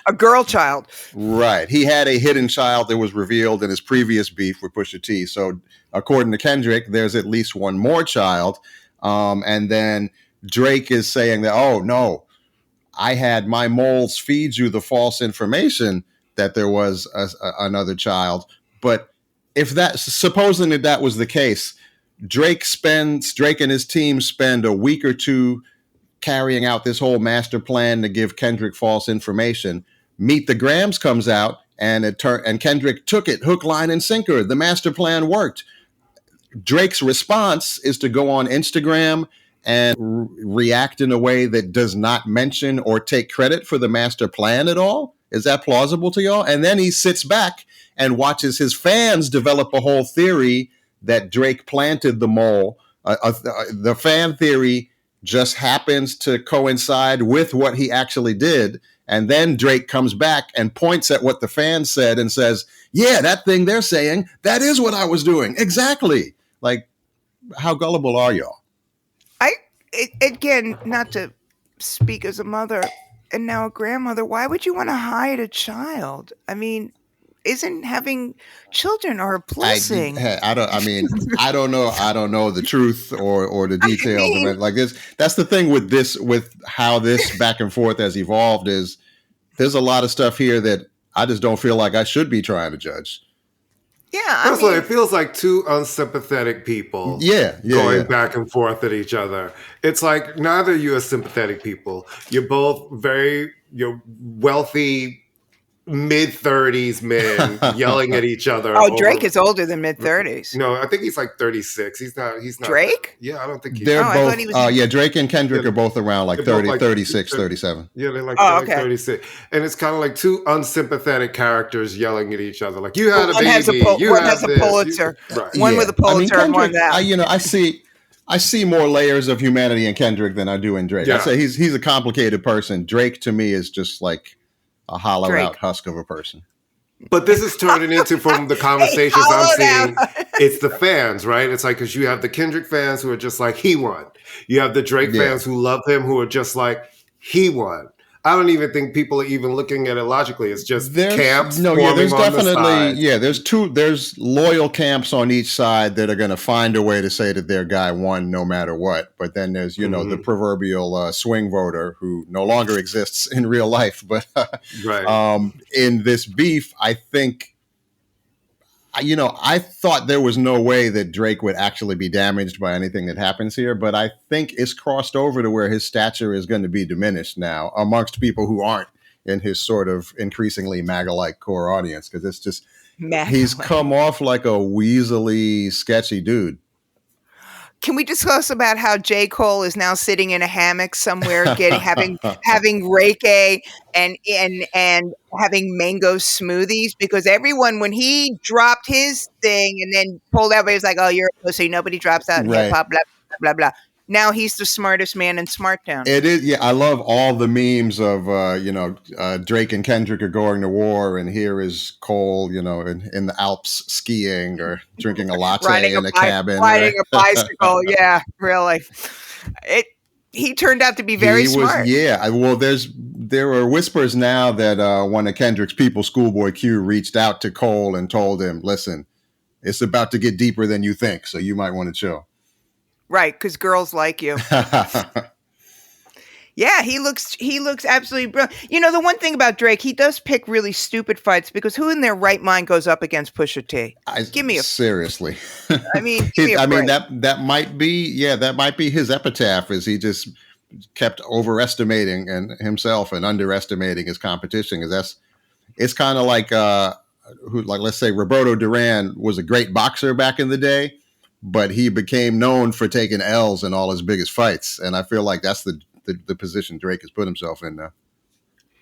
S2: A girl child.
S6: Right. He had a hidden child that was revealed in his previous beef with Pusha T. So according to Kendrick, there's at least one more child. And then Drake is saying that, oh, no, I had my moles feed you the false information that there was another child. But supposing that was the case, Drake and his team spend a week or two carrying out this whole master plan to give Kendrick false information. Meet the Grams comes out, and Kendrick took it hook, line, and sinker. The master plan worked. Drake's response is to go on Instagram and react in a way that does not mention or take credit for the master plan at all. Is that plausible to y'all? And then he sits back and watches his fans develop a whole theory that Drake planted the mole. The fan theory just happens to coincide with what he actually did. And then Drake comes back and points at what the fans said and says, yeah, that thing they're saying, that is what I was doing. Exactly. Like, how gullible are y'all?
S2: Again, not to speak as a mother and now a grandmother, why would you want to hide a child? I mean, isn't having children or a blessing?
S6: I don't know the truth or the details of it. Like this, that's the thing with how this back and forth has evolved, is there's a lot of stuff here that I just don't feel like I should be trying to judge.
S2: Yeah,
S1: it feels like two unsympathetic people going back and forth at each other. It's like neither of you are sympathetic people. You're both you're wealthy mid-30s men yelling at each other.
S2: Oh, Drake is older than mid-30s.
S1: No, I think he's like 36. He's not
S2: Drake?
S1: Yeah, I don't think he's.
S6: They're both.
S2: I thought he was.
S6: Drake and Kendrick are both around like 30,
S1: like
S6: 36, 37.
S1: Yeah, they're like,
S2: okay.
S1: 36. And it's kind of like two unsympathetic characters yelling at each other. Like, you had a baby.
S2: One has a Pulitzer. One with a Pulitzer and one that.
S6: I see more layers of humanity in Kendrick than I do in Drake.
S1: Yeah.
S6: I say he's a complicated person. Drake to me is just like a hollowed out husk of a person.
S1: But this is turning into, from the conversations I'm seeing, it's the fans, right? It's like, because you have the Kendrick fans who are just like, he won. You have the Drake fans who love him who are just like, he won. I don't even think people are even looking at it logically. It's just camps.
S6: There's definitely, there's loyal camps on each side that are going to find a way to say that their guy won no matter what. But then there's, the proverbial swing voter who no longer exists in real life. But in this beef, I think, I thought there was no way that Drake would actually be damaged by anything that happens here, but I think it's crossed over to where his stature is going to be diminished now amongst people who aren't in his sort of increasingly MAGA-like core audience, because it's just, he's come off like a weaselly, sketchy dude.
S2: Can we discuss about how J. Cole is now sitting in a hammock somewhere, having rake and having mango smoothies? Because everyone, when he dropped his thing and then pulled out, he was like, "Oh, you're a pussy. Nobody drops out in hip hop." Blah blah blah blah. Now he's the smartest man in Smarttown.
S6: It is, I love all the memes of Drake and Kendrick are going to war, and here is Cole, in the Alps skiing or drinking a latte in a cabin,
S2: riding a bicycle. Yeah, really. He turned out to be very smart.
S6: There were whispers now that one of Kendrick's people, Schoolboy Q, reached out to Cole and told him, "Listen, it's about to get deeper than you think, so you might want to chill."
S2: Right, because girls like you. Yeah, he looks absolutely brilliant. The one thing about Drake, he does pick really stupid fights, because who in their right mind goes up against Pusha T? Give me
S6: seriously.
S2: I mean,
S6: that might be his epitaph, is he just kept overestimating himself and underestimating his competition. Because it's kind of like let's say Roberto Duran was a great boxer back in the day, but he became known for taking L's in all his biggest fights. And I feel like that's the position Drake has put himself in now.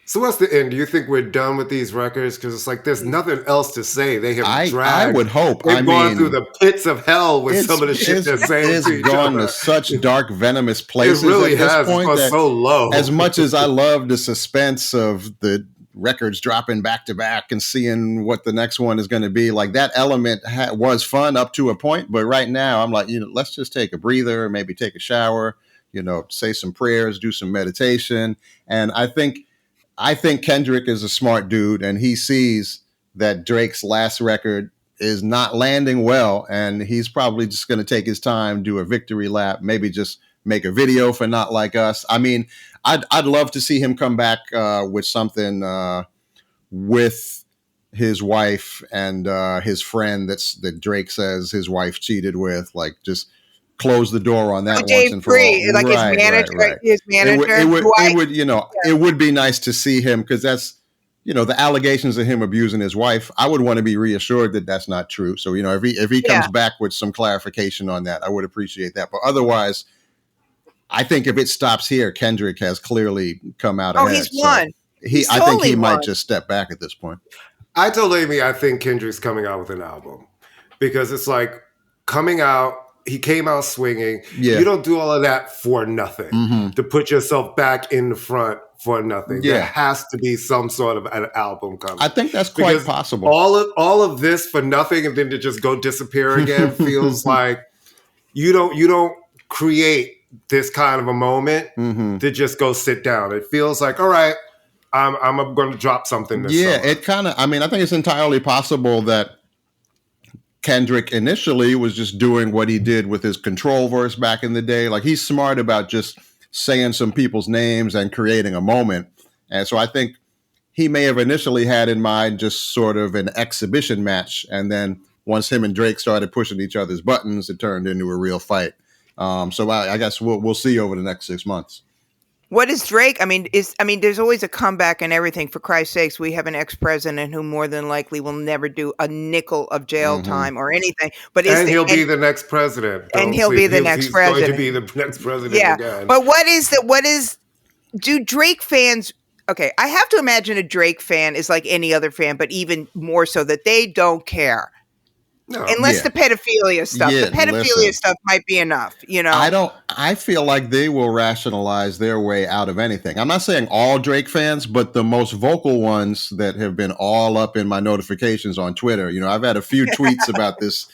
S1: So what's the end? Do you think we're done with these records? Because it's like there's nothing else to say. They have dragged.
S6: I would hope.
S1: They've gone through the pits of hell with some of the shit they're saying to each other.
S6: It's gone to such dark, venomous places.
S1: It really
S6: at this
S1: has.
S6: point.
S1: It's gone so low.
S6: As much as I love the suspense of the records dropping back to back and seeing what the next one is going to be, like that element was fun up to a point, but right now I'm like, let's just take a breather, maybe take a shower, say some prayers, do some meditation. And I think Kendrick is a smart dude, and he sees that Drake's last record is not landing well, and he's probably just going to take his time, do a victory lap, maybe just make a video for Not Like Us. I mean, I'd love to see him come back with something with his wife and his friend that Drake says his wife cheated with. Like, just close the door on that once and for all.
S2: Like his manager. His manager.
S6: It would be nice to see him, because that's the allegations of him abusing his wife. I would want to be reassured that that's not true. So if he comes back with some clarification on that, I would appreciate that. But otherwise, I think if it stops here, Kendrick has clearly come out ahead.
S2: He's won.
S6: I think he might just step back at this point.
S1: I told Amy I think Kendrick's coming out with an album, because it's like coming out. He came out swinging. Yeah. You don't do all of that for nothing, to put yourself back in the front for nothing. Yeah. There has to be some sort of an album coming.
S6: I think that's quite possible.
S1: All of this for nothing and then to just go disappear again feels like you don't create this kind of a moment to just go sit down. It feels like, all right, I'm going to drop something this summer.
S6: It kind of, I think it's entirely possible that Kendrick initially was just doing what he did with his Control verse back in the day. Like, he's smart about just saying some people's names and creating a moment. And so I think he may have initially had in mind just sort of an exhibition match. And then once him and Drake started pushing each other's buttons, it turned into a real fight. So I guess we'll see over the next 6 months.
S2: What is Drake? I mean, there's always a comeback and everything. For Christ's sakes, we have an ex-president who more than likely will never do a nickel of jail time or anything. But
S1: he'll be the next president.
S2: He's going to
S1: be the next president again.
S2: But do Drake fans? Okay, I have to imagine a Drake fan is like any other fan, but even more so that they don't care. No. Unless the pedophilia stuff. The pedophilia stuff might be enough,
S6: I feel like they will rationalize their way out of anything. I'm not saying all Drake fans, but the most vocal ones that have been all up in my notifications on Twitter. I've had a few tweets about this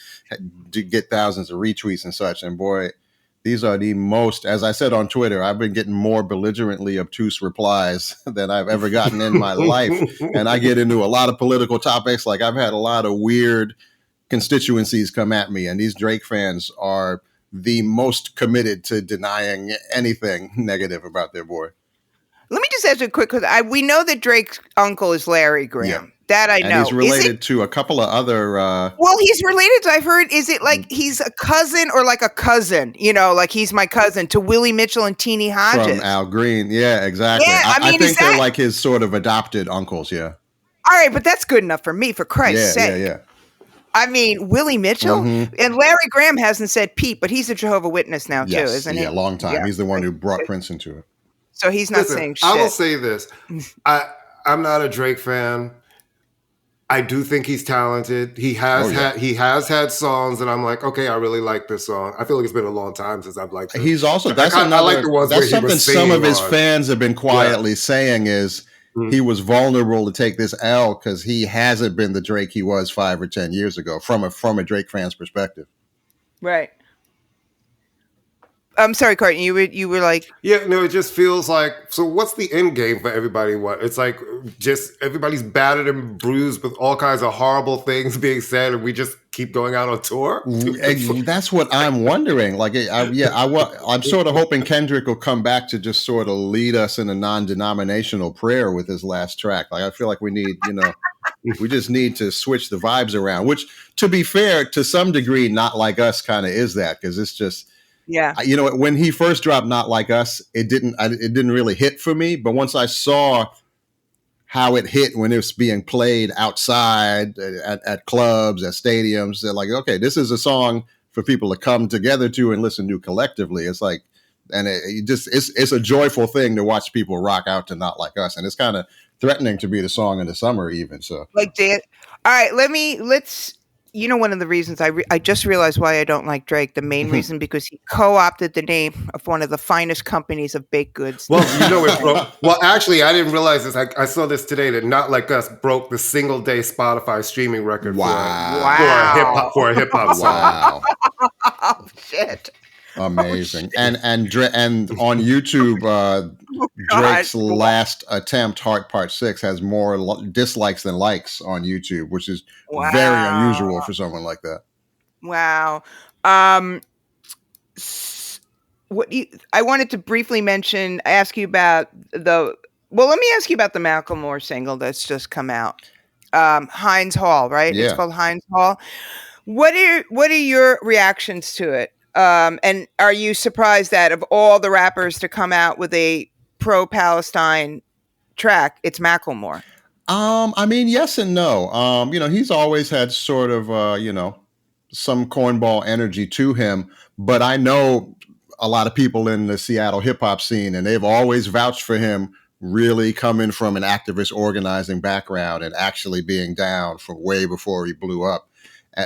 S6: to get thousands of retweets and such. And boy, these are the most, as I said on Twitter, I've been getting more belligerently obtuse replies than I've ever gotten in my life. And I get into a lot of political topics. Like I've had a lot of weird constituencies come at me, and these Drake fans are the most committed to denying anything negative about their boy.
S2: Let me just ask you a quick, because we know that Drake's uncle is Larry Graham. Yeah. That I know.
S6: And he's related to a couple of other...
S2: Well, he's related to, I've heard, is it like he's a cousin or like a cousin? Like he's my cousin to Willie Mitchell and Teenie Hodges.
S6: From Al Green. Yeah, exactly. Yeah, I think they're like his sort of adopted uncles, yeah.
S2: All right, but that's good enough for me, for Christ's sake.
S6: Yeah.
S2: I mean, Willie Mitchell and Larry Graham hasn't said Pete, but he's a Jehovah's Witness now too, isn't he?
S6: Yeah, long time. Yeah. He's the one who brought Prince into it.
S2: So he's not saying shit.
S1: I will say this. I'm not a Drake fan. I do think he's talented. He has had songs that I'm like, okay, I really like this song. I feel like it's been a long time since I've liked it.
S6: He's also I like the ones that's something some of his fans have been quietly saying is he was vulnerable to take this L because he hasn't been the Drake he was 5 or 10 years ago from a Drake fan's perspective.
S2: Right. I'm sorry, Courtney. You were like,
S1: yeah, no. It just feels like. So, what's the end game for everybody? What it's like? Just everybody's battered and bruised with all kinds of horrible things being said, and we just keep going out on tour.
S6: That's what I'm wondering. Like, I'm sort of hoping Kendrick will come back to just sort of lead us in a non-denominational prayer with his last track. Like, I feel like we need, we just need to switch the vibes around. Which, to be fair, to some degree, Not Like Us kind of is that because it's just.
S2: Yeah,
S6: when he first dropped Not Like Us, it didn't really hit for me. But once I saw how it hit when it was being played outside at clubs, at stadiums, they're like, okay, this is a song for people to come together to and listen to collectively. It's like, and it's a joyful thing to watch people rock out to Not Like Us, and it's kind of threatening to be the song in the summer even. So,
S2: like, Dan, all right, let's. One of the reasons I just realized why I don't like Drake, the main reason, because he co-opted the name of one of the finest companies of baked goods.
S1: Well, it broke. Well, actually, I didn't realize this. I saw this today that Not Like Us broke the single-day Spotify streaming record for a hip-hop song.
S6: Wow.
S2: Oh, shit.
S6: Amazing. And on YouTube, Drake's last attempt, Heart Part 6, has more dislikes than likes on YouTube, which is very unusual for someone like that.
S2: Wow. I wanted to briefly ask you about let me ask you about the Macklemore single that's just come out. Heinz Hall, right?
S6: Yeah.
S2: It's called Heinz Hall. What are your reactions to it? And are you surprised that of all the rappers to come out with a pro-Palestine track, it's Macklemore?
S6: I mean, yes and no. He's always had sort of, some cornball energy to him, but I know a lot of people in the Seattle hip hop scene, and they've always vouched for him really coming from an activist organizing background and actually being down from way before he blew up.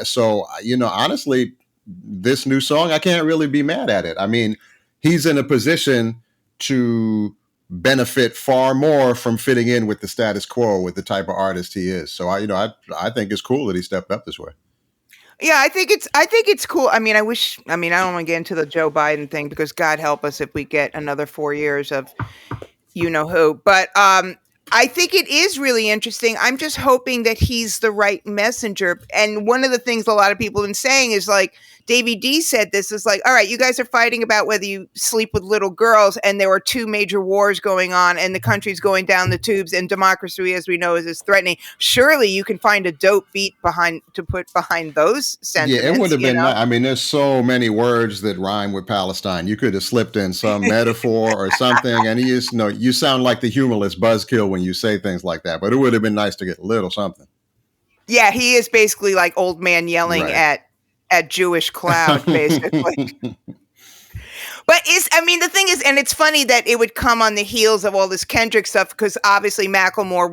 S6: So, honestly, this new song, I can't really be mad at it. I mean, he's in a position to benefit far more from fitting in with the status quo with the type of artist he is. So I think it's cool that he stepped up this way.
S2: Yeah, I think it's cool. I mean, I don't want to get into the Joe Biden thing because God help us if we get another 4 years of who. But I I think it is really interesting. I'm just hoping that he's the right messenger. And one of the things a lot of people have been saying is like, Davey D said this is like, all right, you guys are fighting about whether you sleep with little girls, and there are two major wars going on, and the country's going down the tubes, and democracy, as we know, is threatening. Surely you can find a dope beat to put behind those sentiments.
S6: Yeah, it would have been. I mean, there's so many words that rhyme with Palestine. You could have slipped in some metaphor or something, and you sound like the humorless buzzkill when you say things like that. But it would have been nice to get a little something.
S2: Yeah, he is basically like old man yelling at Jewish cloud, basically. But the thing is, and it's funny that it would come on the heels of all this Kendrick stuff, because obviously Macklemore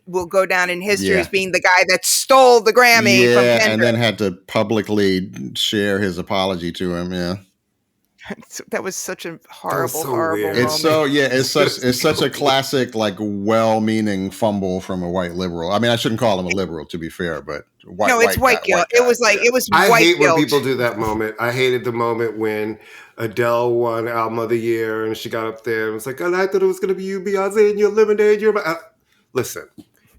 S2: will go down in history as being the guy that stole the Grammy from Kendrick.
S6: And then had to publicly share his apology to him. Yeah.
S2: That was such a horrible
S1: weird.
S2: moment.
S6: It's such a classic, like, well-meaning fumble from a white liberal. I mean, I shouldn't call him a liberal, to be fair, but
S2: it's white guilt. It was white guilt.
S1: I hate when people do that moment. I hated the moment when Adele won Album of the Year and she got up there and was like, and I thought it was going to be you, Beyonce, and your Lemonade. Listen,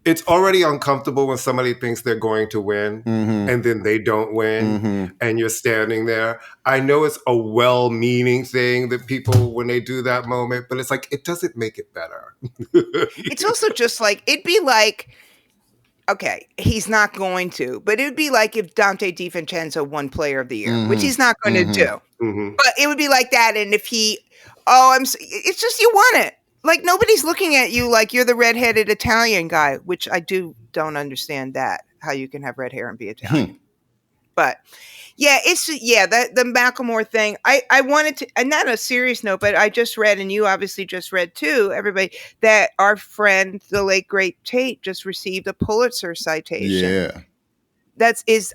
S1: it's already uncomfortable when somebody thinks they're going to win and then they don't win and you're standing there. I know it's a well-meaning thing that people, when they do that moment, but it's like, it doesn't make it better.
S2: It's also just like, it'd be like, okay, he's not going to, but it would be like if Dante DiVincenzo won Player of the Year, which he's not going to do. But it would be like that. And if it's just, you won it. Like, nobody's looking at you like you're the redheaded Italian guy, which I don't understand that, how you can have red hair and be Italian. But yeah, the Macklemore thing. I wanted to, and not a serious note, but I just read, and you obviously just read too, everybody, that our friend, the late great Tate, just received a Pulitzer citation.
S6: Yeah.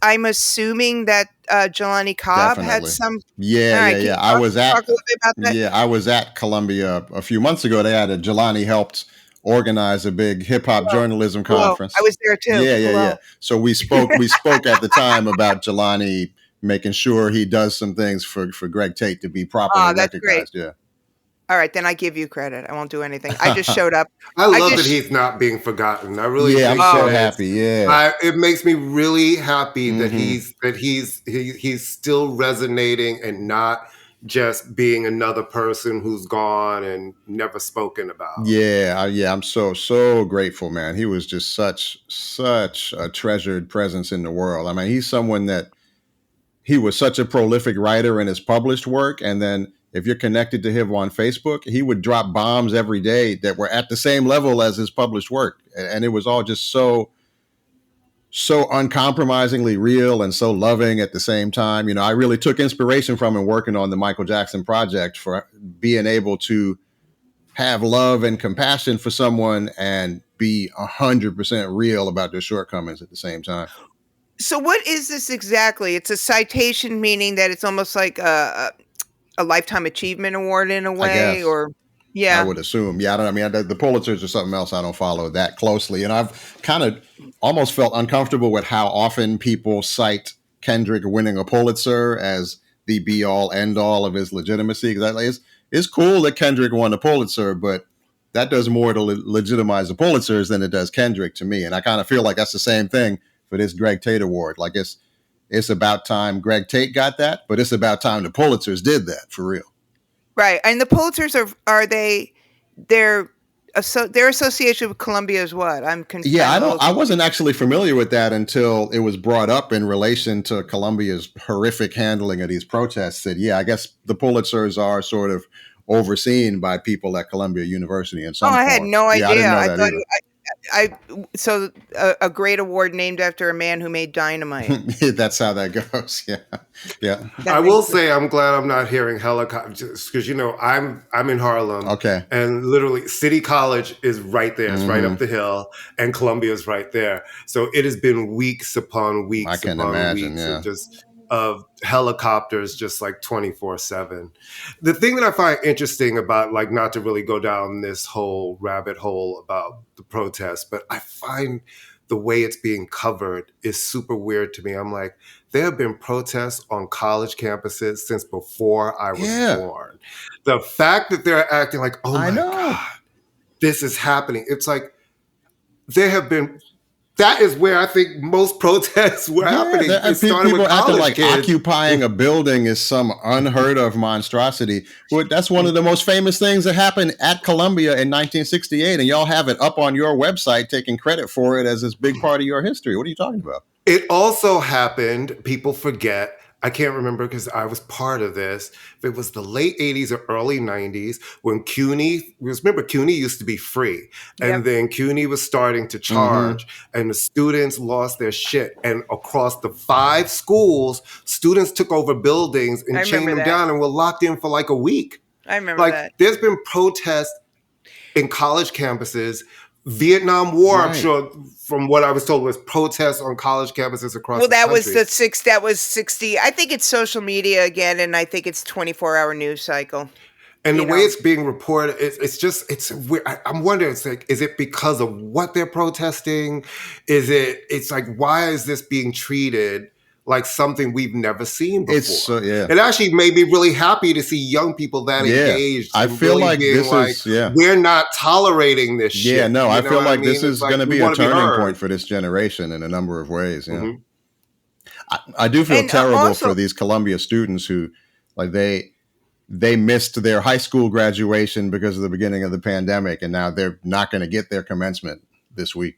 S2: I'm assuming that Jelani Cobb had some.
S6: Yeah. I was at Columbia a few months ago. They had Jelani helped organize a big hip hop journalism conference.
S2: I was there too.
S6: Yeah. So we spoke at the time about Jelani making sure he does some things for Greg Tate to be properly recognized. Great. Yeah.
S2: All right, then I give you credit. I won't do anything. I just showed up.
S1: I love that he's not being forgotten. I really
S6: I'm so happy. Yeah,
S1: it makes me really happy that he's still resonating and not just being another person who's gone and never spoken about.
S6: Yeah. I'm so grateful, man. He was just such a treasured presence in the world. I mean, he's someone that he was such a prolific writer in his published work, and then if you're connected to him on Facebook, he would drop bombs every day that were at the same level as his published work. And it was all just so uncompromisingly real and so loving at the same time. You know, I really took inspiration from him working on the Michael Jackson project for being able to have love and compassion for someone and be 100% real about their shortcomings at the same time.
S2: So what is this exactly? It's a citation, meaning that it's almost like a lifetime achievement award in a way, or
S6: I would assume. Yeah, I mean, the Pulitzers are something else I don't follow that closely, and I've kind of almost felt uncomfortable with how often people cite Kendrick winning a Pulitzer as the be all end all of his legitimacy. Because it's cool that Kendrick won a Pulitzer, but that does more to legitimize the Pulitzers than it does Kendrick to me. And I kind of feel like that's the same thing for this Greg Tate Award. Like it's about time Greg Tate got that, but it's about time the Pulitzers did that for real.
S2: Right. And the Pulitzers their association with Columbia is what? I'm confused.
S6: Yeah, I wasn't actually familiar with that until it was brought up in relation to Columbia's horrific handling of these protests. That, I guess the Pulitzers are sort of overseen by people at Columbia University in some form.
S2: I had no idea.
S6: I didn't know that
S2: so a great award named after a man who made dynamite.
S6: That's how that goes. Yeah.
S1: I will say I'm glad I'm not hearing helicopters, because I'm in Harlem.
S6: Okay.
S1: And literally City College is right there. It's right up the hill, and Columbia is right there. So it has been weeks upon weeks.
S6: I can imagine.
S1: Of helicopters just like 24/7. The thing that I find interesting about, like, not to really go down this whole rabbit hole about the protests, but I find the way it's being covered is super weird to me. I'm like, there have been protests on college campuses since before I was born. The fact that they're acting like, oh my God, this is happening. It's like, there have been. That is where I think most protests were happening.
S6: And people acting like occupying a building is some unheard of monstrosity. Well, that's one of the most famous things that happened at Columbia in 1968, and y'all have it up on your website, taking credit for it as this big part of your history. What are you talking about?
S1: It also happened, people forget, I can't remember because I was part of this. It was the late 80s or early 90s when CUNY, remember CUNY used to be free. And then CUNY was starting to charge and the students lost their shit. And across the 5 schools, students took over buildings and chained them down and were locked in for like a week.
S2: I remember that.
S1: There's been protests in college campuses. Vietnam War, I'm sure, from what I was told, was protests on college campuses across the country.
S2: That was 60. I think it's social media again, and I think it's 24-hour news cycle.
S1: And the way it's being reported, it's weird. I'm wondering, it's like, is it because of what they're protesting? It's like, why is this being treated like something we've never seen before? It actually made me really happy to see young people that engaged.
S6: I feel like this is,
S1: we're not tolerating this shit.
S6: Yeah, no, I feel like this is going to be a turning point for this generation in a number of ways. Yeah. I do feel terrible for these Columbia students who, like, they missed their high school graduation because of the beginning of the pandemic, and now they're not going to get their commencement this week.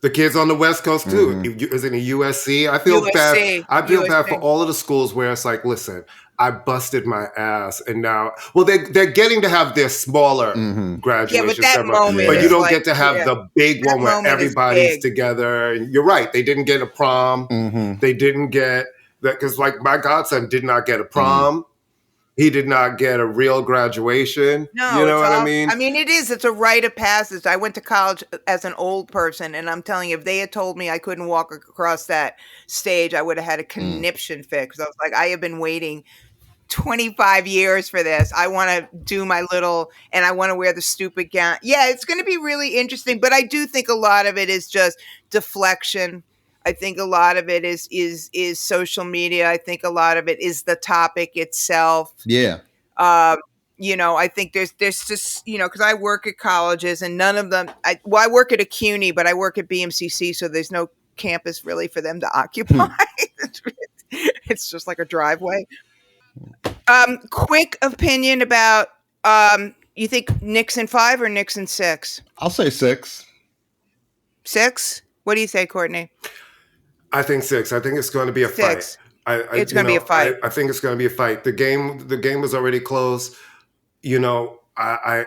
S1: The kids on the West Coast too. Is it in USC? I feel bad. I feel bad for all of the schools where it's like, listen, I busted my ass, and now, well, they're getting to have their smaller graduation,
S2: but that moment,
S1: but you don't get to have the big one where everybody's together. And you're right; they didn't get a prom. They didn't get that because, like, my godson did not get a prom. He did not get a real graduation.
S2: No,
S1: you know what I mean?
S2: I mean, it's a rite of passage. I went to college as an old person, and I'm telling you, if they had told me I couldn't walk across that stage, I would have had a conniption fit. Because I was like, I have been waiting 25 years for this. I want to do my little, and I want to wear the stupid gown. Yeah, it's going to be really interesting. But I do think a lot of it is just deflection. I think a lot of it is social media. I think a lot of it is the topic itself.
S6: Yeah.
S2: I think there's just, because I work at colleges and none of them, I work at a CUNY, but I work at BMCC. So there's no campus really for them to occupy. It's just like a driveway. Quick opinion about, you think Nixon 5 or Nixon 6?
S6: I'll say 6.
S2: 6? What do you say, Courtney?
S1: I think 6. I think it's going to be a fight.
S2: It's going to be a fight.
S1: I think it's going to be a fight. The game was already close. I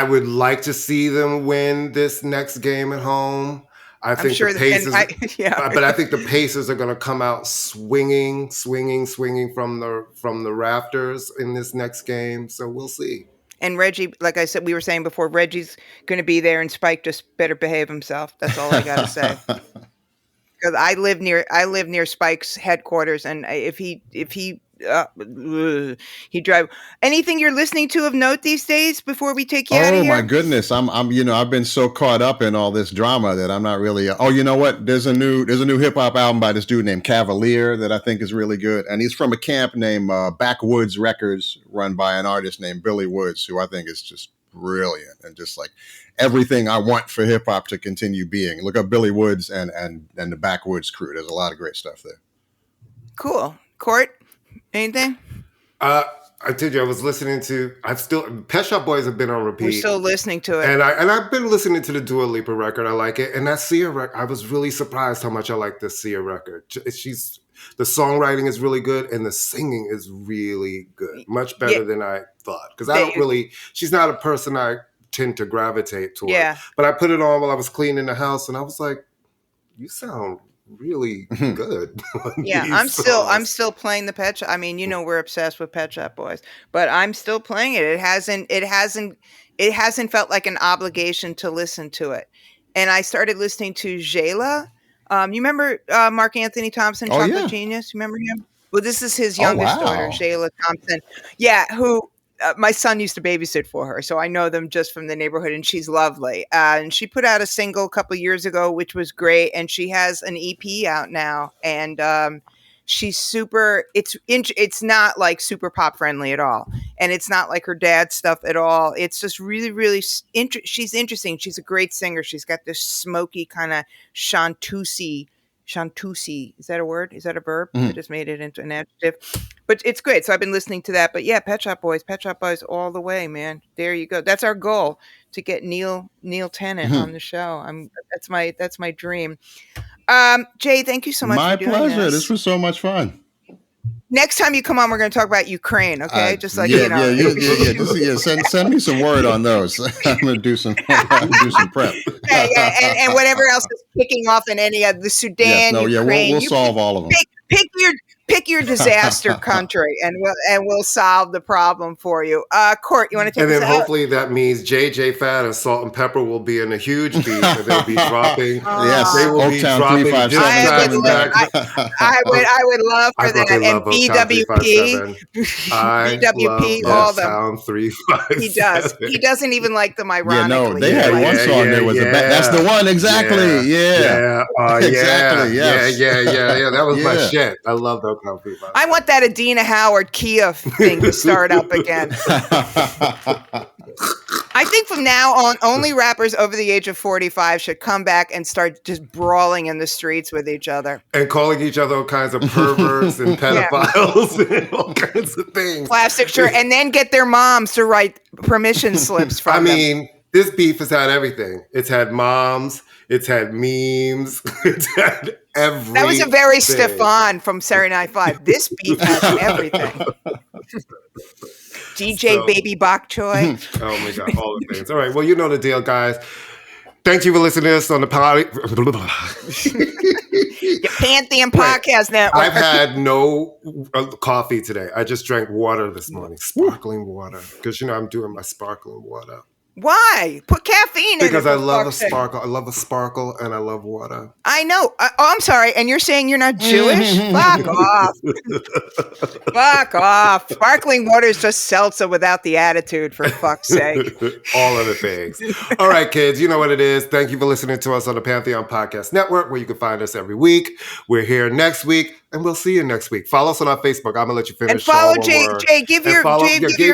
S1: would like to see them win this next game at home. I think the Pacers, but I think the Pacers are going to come out swinging from the rafters in this next game. So we'll see.
S2: And Reggie, like I said, we were saying before, Reggie's going to be there, and Spike just better behave himself. That's all I got to say. Because I live near Spike's headquarters, and if he drive. Anything you're listening to of note these days before we take you out of here?
S6: Oh my goodness, I've been so caught up in all this drama that I'm not really. Oh, you know what? There's a new hip hop album by this dude named Cavalier that I think is really good, and he's from a camp named Backwoods Records, run by an artist named Billy Woods, who I think is just brilliant and just like everything I want for hip hop to continue being. Look up Billy Woods and the Backwoods crew. There's a lot of great stuff there.
S2: Cool. Court, anything?
S1: I told you I was listening to. Pet Shop Boys have been on repeat.
S2: We're still listening to it,
S1: and I've been listening to the Dua Lipa record. I like it, and that Sia record. I was really surprised how much I like this Sia record. The songwriting is really good, and the singing is really good, much better than I thought. Because she's not a person I tend to gravitate toward.
S2: Yeah.
S1: But I put it on while I was cleaning the house, and I was like, "You sound really good."
S2: Yeah, I'm still playing the Pet Shop. I mean, we're obsessed with Pet Shop Boys, but I'm still playing it. It hasn't felt like an obligation to listen to it. And I started listening to Jayla. You remember Mark Anthony Thompson, Chocolate Genius? You remember him? Well, this is his youngest daughter, Jayla Thompson. Yeah, who my son used to babysit for her, so I know them just from the neighborhood, and she's lovely. And she put out a single a couple of years ago, which was great, and she has an EP out now, and she's super, it's not like super pop friendly at all. And it's not like her dad's stuff at all. It's just really, really, she's interesting. She's a great singer. She's got this smoky kind of chanteuse. Is that a word? Is that a verb? I just made it into an adjective. But it's great. So I've been listening to that. But yeah, Pet Shop Boys all the way, man. There you go. That's our goal, to get Neil Tennant on the show. That's my dream. Jay, thank you so much for doing
S6: pleasure.
S2: this.
S6: This was so much fun.
S2: Next time you come on, we're going to talk about Ukraine, okay? Just like,
S6: Send me some word on those. I'm going to do some prep.
S2: And whatever else is kicking off in any of the Sudan, Ukraine.
S6: We'll solve all of them.
S2: Pick your disaster country, and we'll solve the problem for you. Court, you want to take us out?
S1: And then hopefully that means JJ Fad and Salt and Pepper will be in a huge beat, and they'll be dropping.
S6: Yes,
S1: they will be dropping.
S2: I would love for that. And BWP, all the
S1: Sound 357.
S2: He does. He doesn't even like them ironically.
S6: They had one song. There was that's the one exactly. Yeah.
S1: Exactly. Yes. Yeah. That was my shit. I love those.
S2: I want that Adina Howard Kia thing to start up again. I think from now on, only rappers over the age of 45 should come back and start just brawling in the streets with each other.
S1: And calling each other all kinds of perverts and pedophiles and all kinds of things.
S2: Plastic shirt. And then get their moms to write permission slips from them.
S1: This beef has had everything. It's had moms. It's had memes. It's had everything.
S2: That was a very Stefan from Saturday Night Live. This beef has everything. DJ Baby Bok Choy.
S1: Oh my God, all the things. All right, well, you know the deal, guys. Thank you for listening to us on the
S2: Pantheon Podcast Network.
S1: I've had no coffee today. I just drank water this morning, sparkling water, because I'm doing my sparkling water.
S2: Why? Put caffeine in it.
S1: Because I love a sparkle. I love a sparkle, and I love water.
S2: I know. I'm sorry. And you're saying you're not Jewish? Fuck off. Fuck off. Sparkling water is just seltzer without the attitude, for fuck's sake.
S1: All of the things. All right, kids. You know what it is. Thank you for listening to us on the Pantheon Podcast Network, where you can find us every week. We're here next week, and we'll see you next week. Follow us on our Facebook. I'm going to let you finish.
S2: And follow Jay.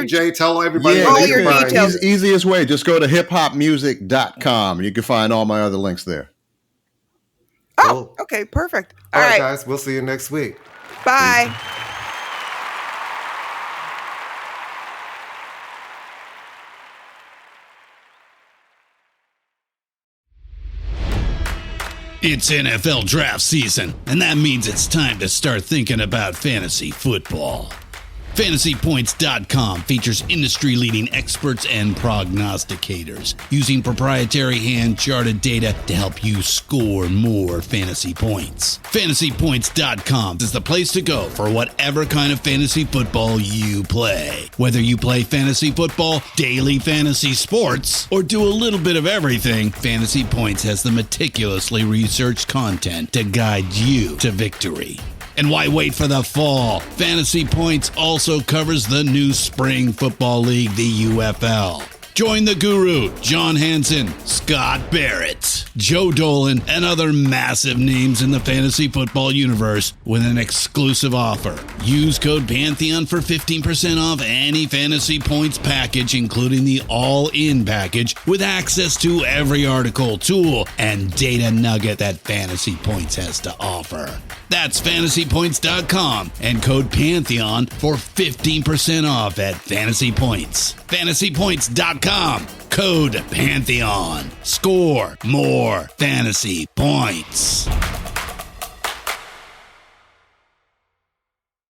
S1: Jay, tell everybody.
S2: All your details.
S6: Easiest way. Just go to hiphopmusic.com. You can find all my other links there.
S2: Oh, okay. Perfect.
S1: All right, guys. We'll see you next week.
S2: Bye.
S3: It's NFL draft season, and that means it's time to start thinking about fantasy football. FantasyPoints.com features industry-leading experts and prognosticators using proprietary hand-charted data to help you score more fantasy points. FantasyPoints.com is the place to go for whatever kind of fantasy football you play. Whether you play fantasy football, daily fantasy sports, or do a little bit of everything, Fantasy Points has the meticulously researched content to guide you to victory. And why wait for the fall? Fantasy Points also covers the new spring football league, the UFL. Join the guru, John Hansen, Scott Barrett, Joe Dolan, and other massive names in the fantasy football universe with an exclusive offer. Use code Pantheon for 15% off any Fantasy Points package, including the all-in package, with access to every article, tool, and data nugget that Fantasy Points has to offer. That's FantasyPoints.com and code Pantheon for 15% off at Fantasy Points. FantasyPoints.com, code Pantheon. Score more fantasy points.